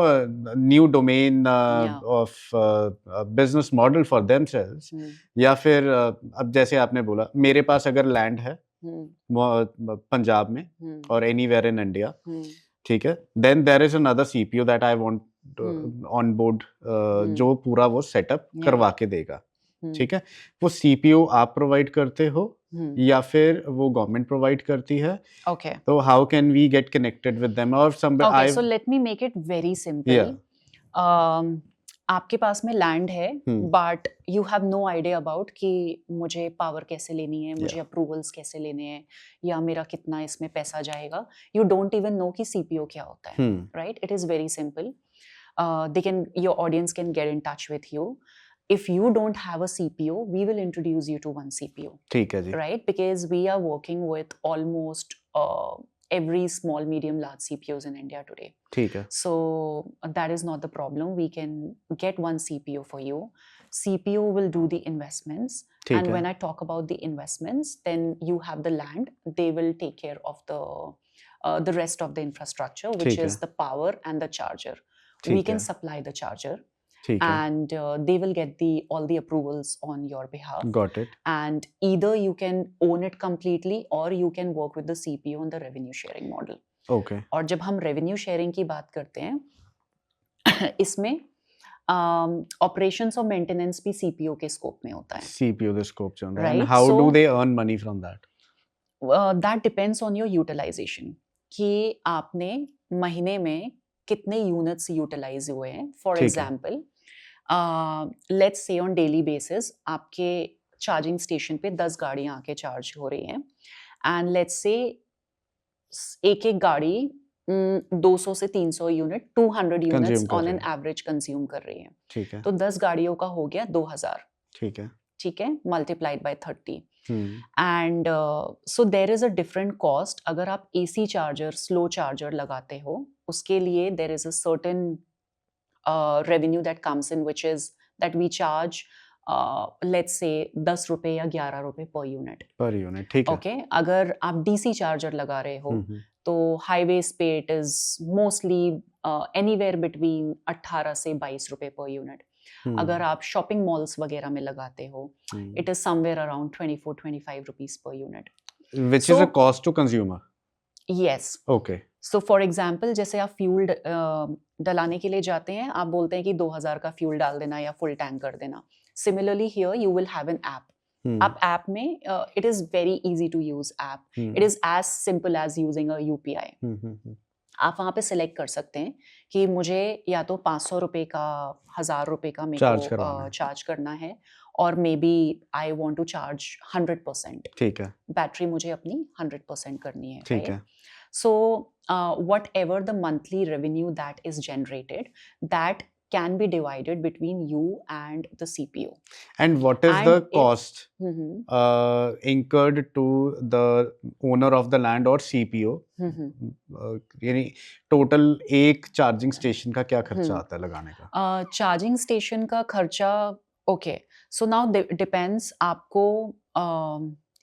new domain of business model for themselves. या फिर अब जैसे आपने बोला मेरे पास अगर land है पंजाब में और एनीवेयर इन इंडिया, ठीक है, then there is another CPU that I want on board जो पूरा वो सेटअप करवा के देगा. ठीक है. वो सीपीयू आप प्रोवाइड करते हो या फिर वो गवर्नमेंट प्रोवाइड करती है? ओके. तो how can we get connected with them? और okay, so let me make it very simple. आपके पास में लैंड है but you have no idea about कि मुझे पावर कैसे लेनी है, मुझे अप्रूवल्स कैसे लेने हैं या मेरा कितना इसमें पैसा जाएगा. यू डोंट इवन नो कि सीपीओ क्या होता है. Right. It is very simple. Your audience can get in touch with you. If you don't have a CPO, we will introduce you to one CPO. ठीक है जी. Right? Because we are working with almost every small, medium, large CPOs in India today. ठीक है. So that is not the problem. We can get one CPO for you. CPO will do the investments. And when I talk about the investments, then you have the land. They will take care of the rest of the infrastructure, which is the power and the charger. We can supply the charger and they will get all the approvals on your behalf. Got it. And either you can own it completely or you can work with the CPO on the revenue sharing model. Okay. और जब हम revenue sharing की बात करते हैं इसमें operations और maintenance भी CPO के scope में होता है. CPO the scope से होता है. And how do they earn money from that? That depends on your utilization. कि आपने महीने में कितने यूनिट्स यूटिलाइज हुए हैं. For example let's say on daily basis आपके चार्जिंग स्टेशन पे 10 गाड़ियां आके चार्ज हो रही हैं एंड लेट्स से एक एक गाड़ी 200 से 300 unit 200 units on an average consume कर रही है. ठीक है. तो 10 गाड़ियों का हो गया 2000. ठीक है. ठीक है, multiplied by 30. And so there is a different cost. अगर आप AC चार्जर, स्लो चार्जर लगाते हो उसके लिए there is a certain revenue that comes in which is that we charge let's say 10 रुपए या 11 रुपए पर यूनिट. ठीक है. ओके. अगर आप DC चार्जर लगा रहे हो तो हाईवेज पे it is mostly anywhere between 18 से 22 रुपए पर यूनिट. अगर आप शॉपिंग मॉल्स वगैरह में लगाते हो it is somewhere around 24-25 rupees per unit. Which is a cost to consumer? Yes. Okay. So for example जैसे आप फ्यूल डलाने के लिए जाते हैं, आप बोलते हैं कि 2000 का फ्यूल डाल देना या फुल टैंक कर देना. Similarly, here you will have an app. आप ऐप में it is very easy to use app. It is as simple as using a UPI. आप वहाँ पे सिलेक्ट कर सकते हैं कि मुझे या तो 500 रुपए का 1000 रुपए का मेरे को चार्ज करना है, और maybe I want to charge 100%. ठीक है. बैटरी मुझे अपनी 100% करनी है. ठीक है. So whatever the monthly revenue that is generated, that can be divided between you and the CPO. And what is the cost incurred to the owner of the land or CPO? यानी total एक charging station का क्या खर्चा आता है लगाने का? Charging station का खर्चा, ओके, सो नाउ डिपेंड्स आपको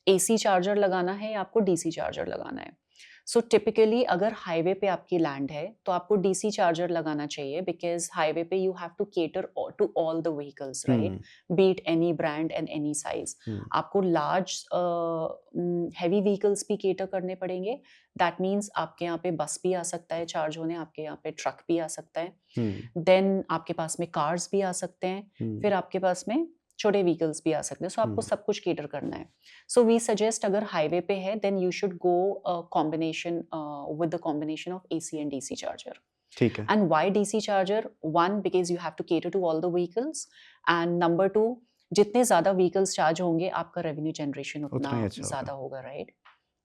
AC चार्जर लगाना है या आपको DC चार्जर लगाना है. सो टिपिकली अगर हाईवे पे आपकी लैंड है तो आपको DC चार्जर लगाना चाहिए, बिकॉज हाईवे पे you have to cater to all the vehicles, right, beat any brand and any size. आपको लार्ज हैवी व्हीकल्स भी केटर करने पड़ेंगे. दैट मीन्स आपके यहाँ पे बस भी आ सकता है चार्ज होने, आपके यहाँ पे ट्रक भी आ सकता है, देन आपके पास में कार्स भी आ सकते हैं, फिर आपके पास में छोटे व्हीकल्स भी आ सकते हैं. सो आपको सब कुछ केटर करना है. सो वी सजेस्ट अगर हाईवे पे है then you should go combination with the combination of AC and DC charger. ठीक है. And why DC charger? One, because you have to cater to all the vehicles, and number two, जितने ज्यादा vehicles charge होंगे आपका revenue generation उतना ज्यादा होगा, right,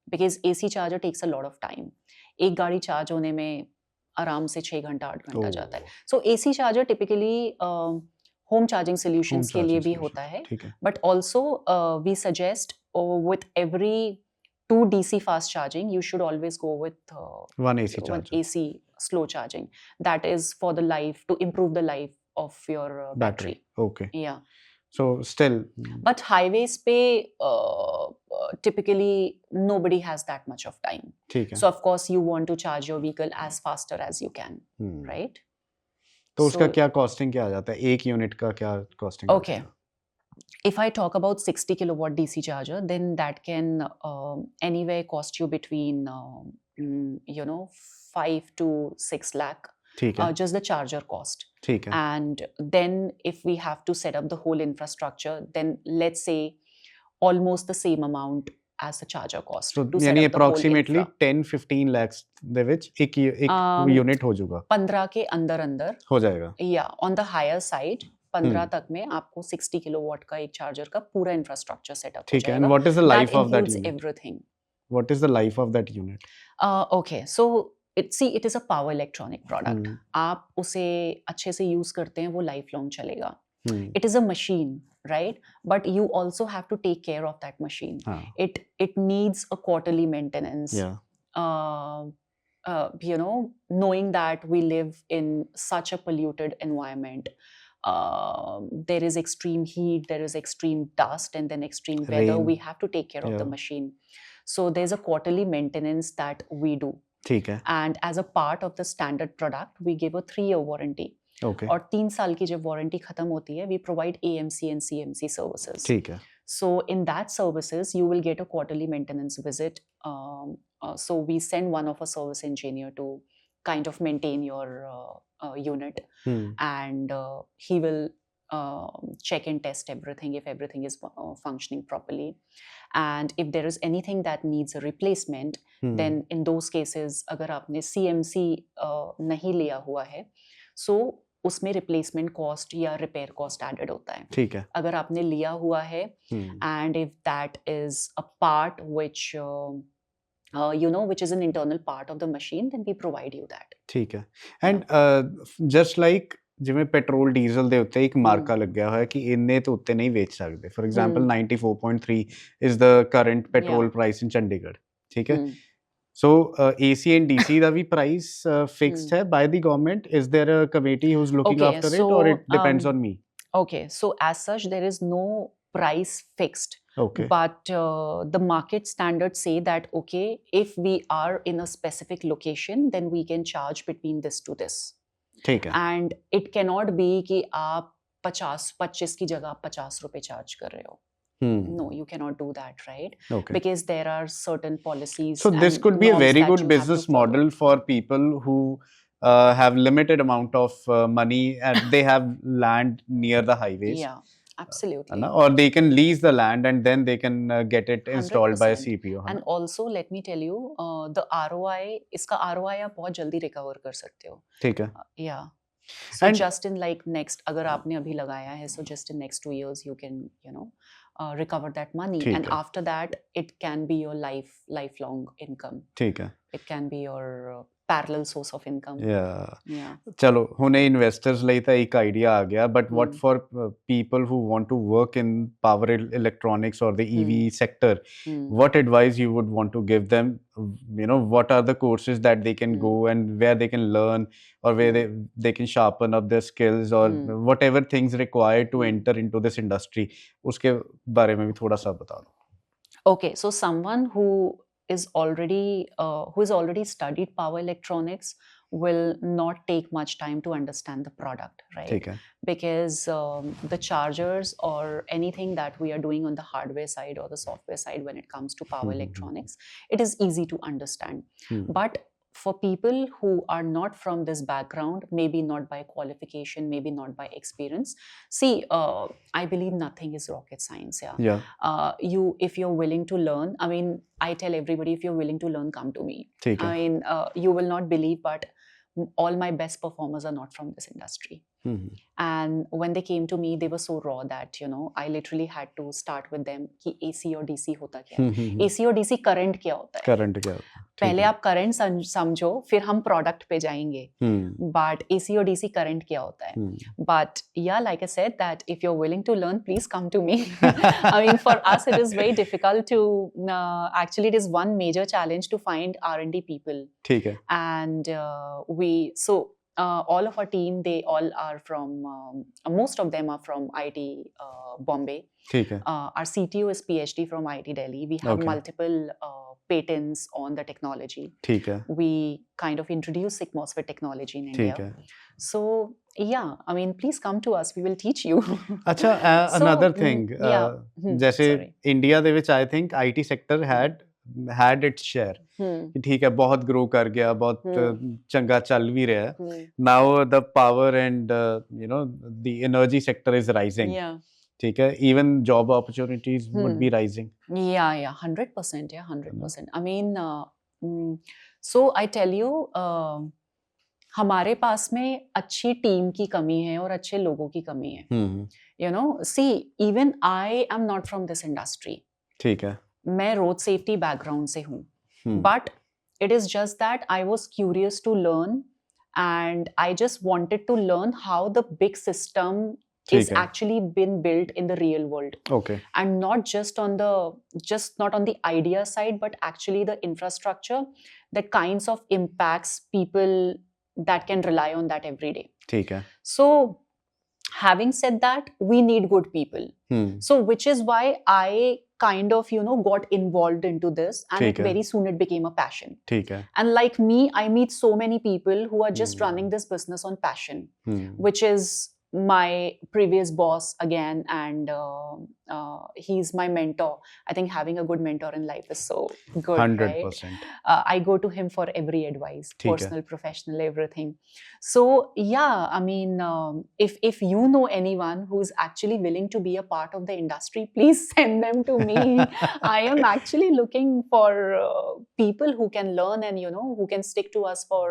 because AC charger takes a lot of time. एक गाड़ी चार्ज होने में आराम से 6 घंटा 8 घंटा जाता है. So AC charger typically home charging solutions के लिए भी होता है, but also we suggest with every 2 DC fast charging you should always go with one AC slow charging. That is for the life, to improve the life of your battery. Okay. Yeah So still, but highways पे typically nobody has that much of time. ठीक है. So of course you want to charge your vehicle as faster as you can, right? तो उसका क्या costing क्या आ जाता है? एक यूनिट का क्या costing? Okay. If I talk about 60 kilowatt DC charger, then that can anywhere cost you between 5 to 6 lakh. ठीक है. Just the charger cost. ठीक है. And then if we have to set up the whole infrastructure, then let's say almost the same amount as the charger cost. So to set यानी up the whole approximately infra. 10-15 lakhs ਦੇ ਵਿੱਚ ਇੱਕ unit हो जाएगा. 15 के अंदर हो जाएगा. या ऑन द हायर साइड 15 तक में आपको 60 किलोवाट का एक चार्जर का पूरा इंफ्रास्ट्रक्चर सेटअप हो ठीक है. जाएगा. And what is the life of that includes unit? everything. What is the life of that unit? Okay, so it is a power electronic product. आप उसे अच्छे से यूज करते हैं वो लाइफ लॉन्ग चलेगा. It is a machine, right? But you also have to take care of that machine. It needs a quarterly maintenance. Knowing that we live in such a polluted environment, there is extreme heat, there is extreme dust, and then extreme weather. We have to take care of the machine. So there's a quarterly maintenance that we do. ठीक है. And as a part of the standard product, we give a 3-year warranty. Okay. और 3 साल की जब warranty खत्म होती है, we provide AMC and CMC services. ठीक है. So in that services, you will get a quarterly maintenance visit. So we send one of a service engineer to kind of maintain your unit, and he will check and test everything if everything is functioning properly. And if there is anything that needs a replacement, then in those cases, अगर आपने CMC नहीं लिया हुआ है, so उसमें replacement cost या repair cost added होता है. ठीक है. अगर आपने लिया हुआ है and if that is a part which which is an internal part of the machine, then we provide you that. ठीक है. And just like ਜਿਵੇਂ ਪੈਟਰੋਲ ਡੀਜ਼ਲ ਦੇ ਉੱਤੇ ਇੱਕ ਮਾਰਕਾ ਲੱਗਿਆ ਹੋਇਆ ਕਿ ਇੰਨੇ ਤੋਂ ਉੱਤੇ ਨਹੀਂ ਵੇਚ ਸਕਦੇ. For example 94.3 is the current petrol price in Chandigarh. ਠੀਕ ਹੈ. So AC and DC the we price fixed ਹੈ by the government? Is there a committee who's looking after it, or it depends on me? Okay, so as such there is no price fixed. Okay. But the market standards say that okay, if we are in a specific location, then we can charge between this to this. ठीक है. And it cannot be कि आप 25 की जगह आप 50 रुपए charge कर रहे हो. No, you cannot do that, right? Okay. Because there are certain policies. So this could be a very good business model for people who have limited amount of money and they have land near the highways. Yeah. Absolutely. ना, or they can lease the land and then they can get it installed by a 100%. CPO, है And ना? also let me tell you, the ROI, इसका ROI आप बहुत जल्दी recover कर सकते हो. ठीक है. Yeah. So And just in like next, अगर आपने अभी लगाया है, so just in next 2 years you can, recover that money, ठीक and है. after that it can be your lifelong income. ठीक है. It can be your parallel source of income. Yeah. Yeah. चलो ਹੁਣੇ ਇਨਵੈਸਟਰਸ ਲਈ ਤਾਂ ਇੱਕ ਆਈਡੀਆ ਆ ਗਿਆ, but what Hmm. For people who want to work in power electronics or the EV sector, Hmm. what advice you would want to give them? What are the courses that they can go and where they can learn, or where they can sharpen up their skills, or whatever things required to enter into this industry, उसके बारे में भी थोड़ा सा बता दो. Okay, so someone who is already studied power electronics will not take much time to understand the product, right? ठीक है. Because the chargers or anything that we are doing on the hardware side or the software side when it comes to power electronics, it is easy to understand. But for people who are not from this background, maybe not by qualification, maybe not by experience, see, I believe nothing is rocket science. Yeah. If you're willing to learn, I mean, I tell everybody, if you're willing to learn, come to me. ठीक है. I mean, you will not believe, but all my best performers are not from this industry. And when they came to me, they were so raw that I literally had to start with them कि AC और DC होता क्या है, AC और DC current क्या होता है, current क्या होता है, पहले आप करंट समझो, फिर हम प्रोडक्ट पे जाएंगे. बट AC और DC करंट क्या होता है. But yeah, like I said, that if you're willing to learn, please come to me. I mean, for us it is very difficult to actually, it is one major challenge to find R&D people. ठीक है. And all of our team, they all are from, most of them are from IIT Bombay. ठीक है. Our CTO is PhD from IIT Delhi. We have multiple patents on the technology. ठीक है. We kind of introduce SiC MOSFET technology in India. ठीक है. So yeah, I mean, please come to us. We will teach you. अच्छा, another thing, जैसे India ਦੇ ਵਿੱਚ I think IT sector had its share. ठीक है, बहुत grow कर गया, बहुत चंगा चल भी रहा है. Now the power and the energy sector is rising. Yeah. ठीक है, even job opportunities would be rising. Yeah, 100%. Yeah, 100%. I mean, so I tell you, हमारे पास में अच्छी टीम की कमी है और अच्छे लोगों की कमी है. See, even I am not from this industry. ठीक है. मैं रोड सेफ्टी बैकग्राउंड से हूँ, but it is just that I was curious to learn, and I just wanted to learn how the big system is actually been built in the real world. Okay. And not just on the idea side, but actually the infrastructure that kinds of impacts people that can rely on that every day. ठीक है. So having said that, we need good people. So which is why I kind of got involved into this, and very soon it became a passion. ठीक है. And like me, I meet so many people who are just running this business on passion, which is my previous boss again, and he's my mentor. I think having a good mentor in life is so good. 100%. Right? I go to him for every advice, personal, professional, everything. So yeah, I mean, if you know anyone who's actually willing to be a part of the industry, please send them to me. I am actually looking for people who can learn and who can stick to us for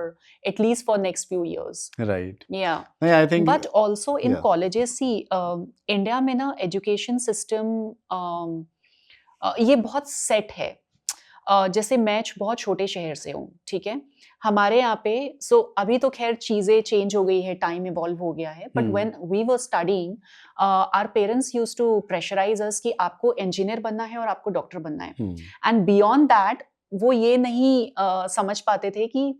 at least for next few years. Right. Yeah. I think. But also in colleges, see, India में ना education system ये बहुत set है. जैसे मैं बहुत छोटे शहर से हूँ, ठीक है, हमारे यहाँ पे अभी तो खैर चीजें चेंज हो गई है, टाइम इवॉल्व हो गया है, but when we were studying, our parents used to pressurise us कि आपको इंजीनियर बनना है और आपको डॉक्टर बनना है, एंड बियॉन्ड दैट वो ये नहीं समझ पाते थे कि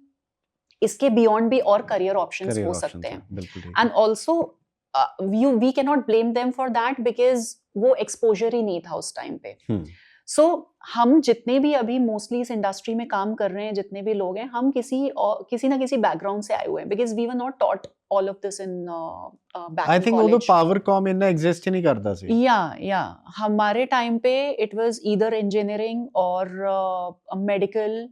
इसके बियॉन्ड भी और करियर ऑप्शंस हो सकते हैं. And also we cannot blame them for that, because वो एक्सपोजर ही नहीं था उस टाइम पे. So हम जितने भी अभी मोस्टली इस इंडस्ट्री में काम कर रहे हैं, जितने भी लोग हैं, हम किसी ना किसी बैकग्राउंड से आए हुए हैं, because we were not taught all of this in back I in think college. वो तो पावर कॉम इतना एग्जिस्ट ही नहीं करता सी. Yeah, हमारे टाइम पे it was either engineering or medical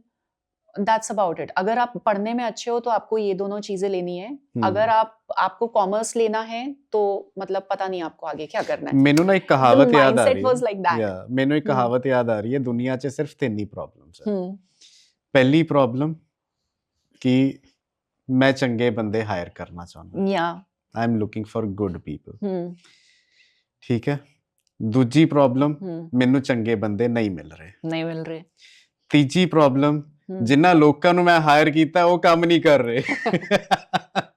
that's about it. अगर आप पढ़ने में अच्छे हो तो आपको ये दोनों चीजें लेनी है. अगर आपको कॉमर्स लेना है तो मतलब पता नहीं आपको आगे क्या करना है. ਮੈਨੂੰ ਨਾ ਇੱਕ ਕਹਾਵਤ ਯਾਦ ਆ mindset ਰਹੀ was like that. ਯਾ ਮੈਨੂੰ ਇੱਕ ਕਹਾਵਤ ਯਾਦ ਆ ਰਹੀ ਹੈ ਦੁਨੀਆ 'ਚ ਸਿਰਫ 3 ਹੀ ਪ੍ਰੋਬਲਮਸ ਹੈ. ਪਹਿਲੀ ਪ੍ਰੋਬਲਮ ਕਿ ਮੈਂ ਚੰਗੇ ਬੰਦੇ ਹਾਇਰ ਕਰਨਾ ਚਾਹੁੰਦਾ. Yeah. I am looking for good people. ठीक है. दूजी प्रॉब्लम ਮੈਨੂੰ ਚੰਗੇ ਬੰਦੇ ਨਹੀਂ ਮਿਲ ਰਹੇ. ਤੀਜੀ ਪ੍ਰੋਬਲਮ ਜਿਨ੍ਹਾਂ ਲੋਕਾਂ ਨੂੰ ਮੈਂ ਹਾਇਰ ਕੀਤਾ ਉਹ ਕੰਮ ਨਹੀਂ ਕਰ ਰਹੇ.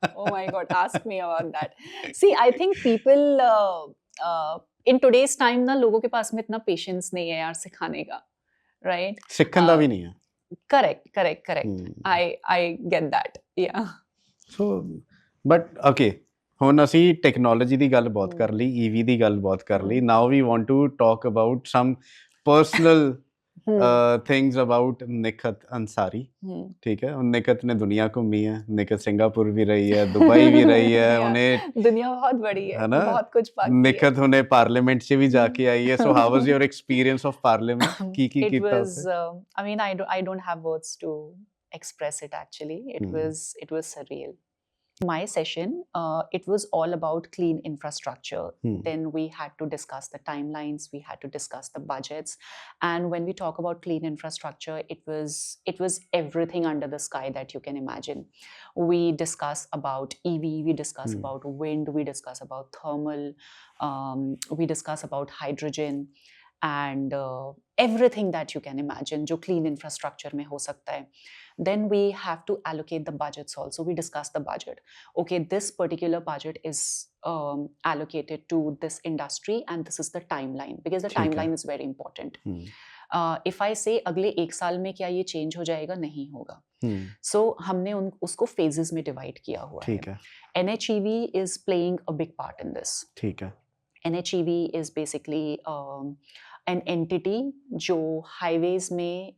Oh my God, ask me about that. See, I think people in today's time ना लोगों के पास में इतना patience नहीं है यार सिखाने का, right? ਸਿੱਖਣ ਦਾ ਵੀ ਨਹੀਂ ਹੈ. Correct. I get that. Yeah. So, but okay. ਹੁਣ ਅਸੀਂ ਟੈਕਨੋਲੋਜੀ ਦੀ ਗੱਲ ਬਹੁਤ ਕਰ ਲਈ, ਈਵੀ ਦੀ ਗੱਲ ਬਹੁਤ ਕਰ ਲਈ. Now we want to talk about some personal things about Nikhat Ansari. ਠੀਕ ਹੈ. ਨਿਖਤ ਨੇ ਦੁਨੀਆ ਘੁੰਮੀ ਹੈ. ਨਿਖਤ ਸਿੰਗਾਪੁਰ ਵੀ ਰਹੀ ਹੈ, ਦੁਬਈ ਵੀ ਰਹੀ ਹੈ. ਉਹਨੇ ਦੁਨੀਆ ਬਹੁਤ ਬੜੀ ਹੈ, ਬਹੁਤ ਕੁਝ ਬਾਕੀ ਹੈ. ਨਿਖਤ ਉਹਨੇ ਪਾਰਲੀਮੈਂਟ 'ਚ ਵੀ ਜਾ ਕੇ ਆਈ ਹੈ. So how was your experience of parliament? ਕੀ ਕੀਤਾ ਉੱਥੇ? I mean, I don't have words to express it actually. It was surreal. My session, it was all about clean infrastructure. Then we had to discuss the timelines, we had to discuss the budgets, and when we talk about clean infrastructure, it was everything under the sky that you can imagine. We discuss about EV, we discuss about wind, we discuss about thermal, we discuss about hydrogen, and everything that you can imagine जो clean infrastructure में हो सकता है. Then we have to allocate the budgets also. We discuss the budget. Okay, this particular budget is allocated to this industry and this is the timeline, because the timeline is very important. If I say अगले 1 साल में क्या ये change हो जाएगा, नहीं होगा. So हमने उसको phases में divide किया हुआ है. NHEV is playing a big part in this. ठीक है. NHEV is basically an entity जो highways में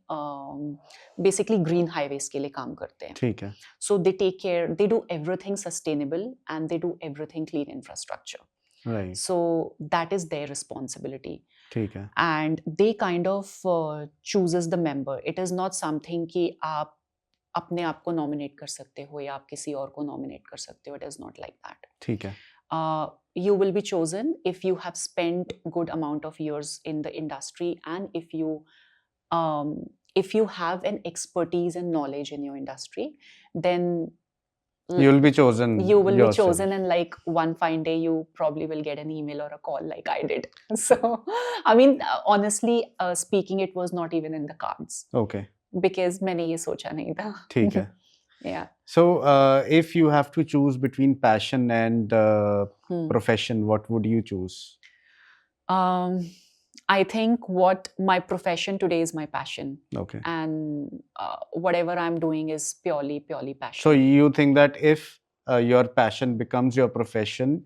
basically green highways के लिए काम करते हैं. ठीक है. So they take care, they do everything sustainable and they do everything clean infrastructure. Right. So that is their responsibility. ठीक है. And they kind of chooses the member. It is not something कि आप अपने आप को nominate कर सकते हो या आप किसी और को nominate कर सकते हो. It is not like that. ठीक है. You will be chosen if you have spent good amount of years in the industry and if you have an expertise and knowledge in your industry, then you will be chosen. You will yourself. be chosen, and like one fine day you probably will get an email or a call like I did. So I mean, honestly speaking, it was not even in the cards. Okay. Because मैंने ये सोचा नहीं था. ठीक है. Yeah. So if you have to choose between passion and profession, what would you choose? I think what my profession today is my passion. Okay. And whatever I'm doing is purely passion. So you think that if your passion becomes your profession,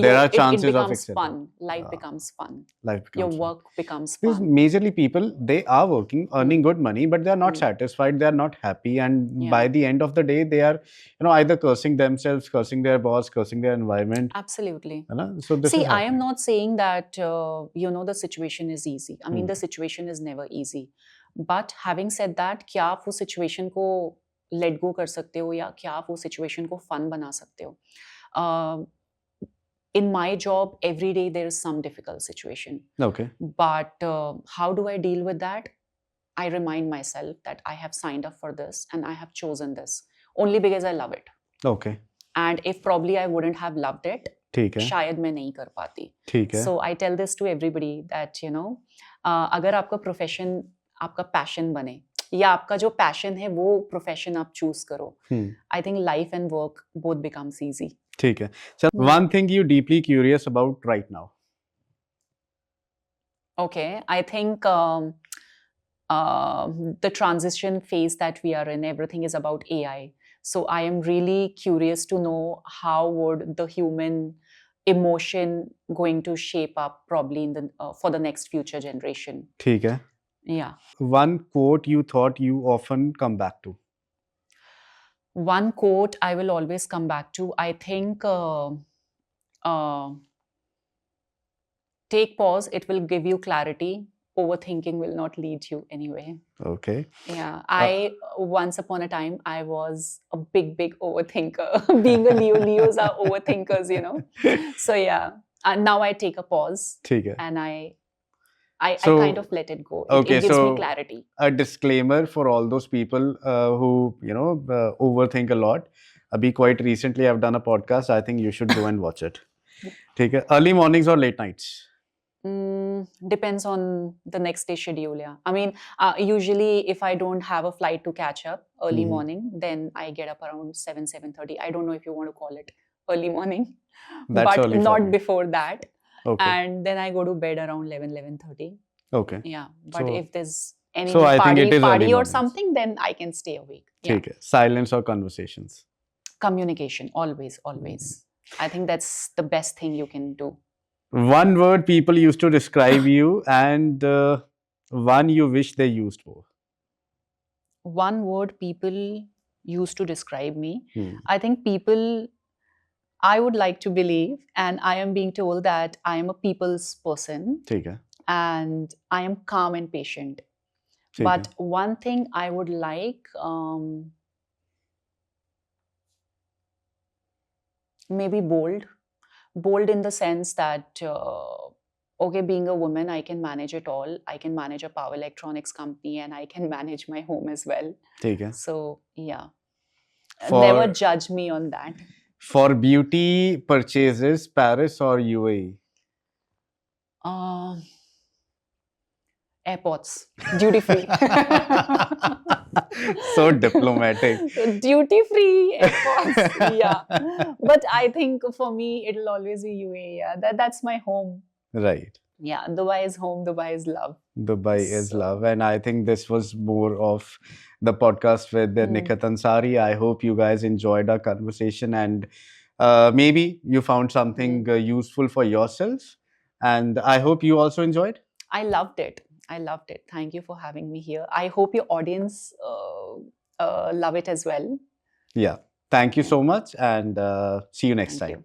there are chances it of becomes excelling. fun. Life becomes fun. Life becomes Your fun. work becomes Because fun. majorly people, they are working, earning good money, but they are not satisfied, they are not happy, and by the end of the day, they are, either cursing themselves, cursing their boss, cursing their environment. Absolutely. So this See, is I am not saying that the situation is easy. I mean, the situation is never easy. But having said that, क्या आप वो situation को let go कर सकते हो या क्या आप वो situation को fun बना सकते हो? In my job, every day there is some difficult situation. Okay. But how do I deal with that? I remind myself that I have signed up for this and I have chosen this only because I love it. Okay. And if probably I wouldn't have loved it, ठीक है. शायद मैं नहीं कर पाती. ठीक है. So I tell this to everybody that अगर आपका profession आपका passion बने या आपका जो passion है वो profession आप choose करो. I think life and work both becomes easy. ठीक है. So one thing you deeply curious about right now? Okay, I think the transition phase that we are in, everything is about AI. So I am really curious to know how would the human emotion going to shape up probably in the for the next future generation. ठीक है. Yeah. One quote you thought you often come back to? One quote I will always come back to. I think take pause, it will give you clarity. overthinking will not lead you anywhere. Okay. Yeah, I once upon a time I was a big overthinker. Being a Leo, Leos are overthinkers, you know. So yeah, and now I take a pause ठीक है. and I So, kind of let it go. okay, It gives me so clarity. a disclaimer for all those people who overthink a lot. Abhi quite recently I've done a podcast. I think you should go and watch it. ठीक है. Early mornings or late nights? Depends on the next day schedule. Yeah, I mean, usually if I don't have a flight to catch up early Mhm. morning, then I get up around 7:30. I don't know if you want to call it early morning, That's but early for not me. before that. Okay. And then I go to bed around 11:30. Okay. Yeah, but So- if there's any So I think it is early party or mornings. something, then I can stay awake. Yeah, ठीक है. Silence or conversations? communication always. I think that's the best thing you can do. One word people used to describe you and one you wish they used more. One word people used to describe me. Hmm. I think I would like to believe, and I am being told that I am a people's person ठीक है. and I am calm and patient. ठीक But है. one thing I would like, maybe bold. Bold in the sense that, okay, being a woman, I can manage it all. I can manage a power electronics company and I can manage my home as well. ठीक है. So, yeah. For Never judge me on that. for beauty purchases, Paris or UAE? Airports, duty free. So diplomatic. Duty free airports, yeah. But I think for me, it'll always be UAE. Yeah, that's my home. Right. Yeah, Dubai is home. Dubai is love. Dubai is So- love. And I think this was more of the podcast with Nikhil Ansari. I hope you guys enjoyed our conversation and maybe you found something useful for yourself. And I hope you also enjoyed. I loved it. Thank you for having me here. I hope your audience love it as well. Yeah. Thank you so much and see you next Thank time. you.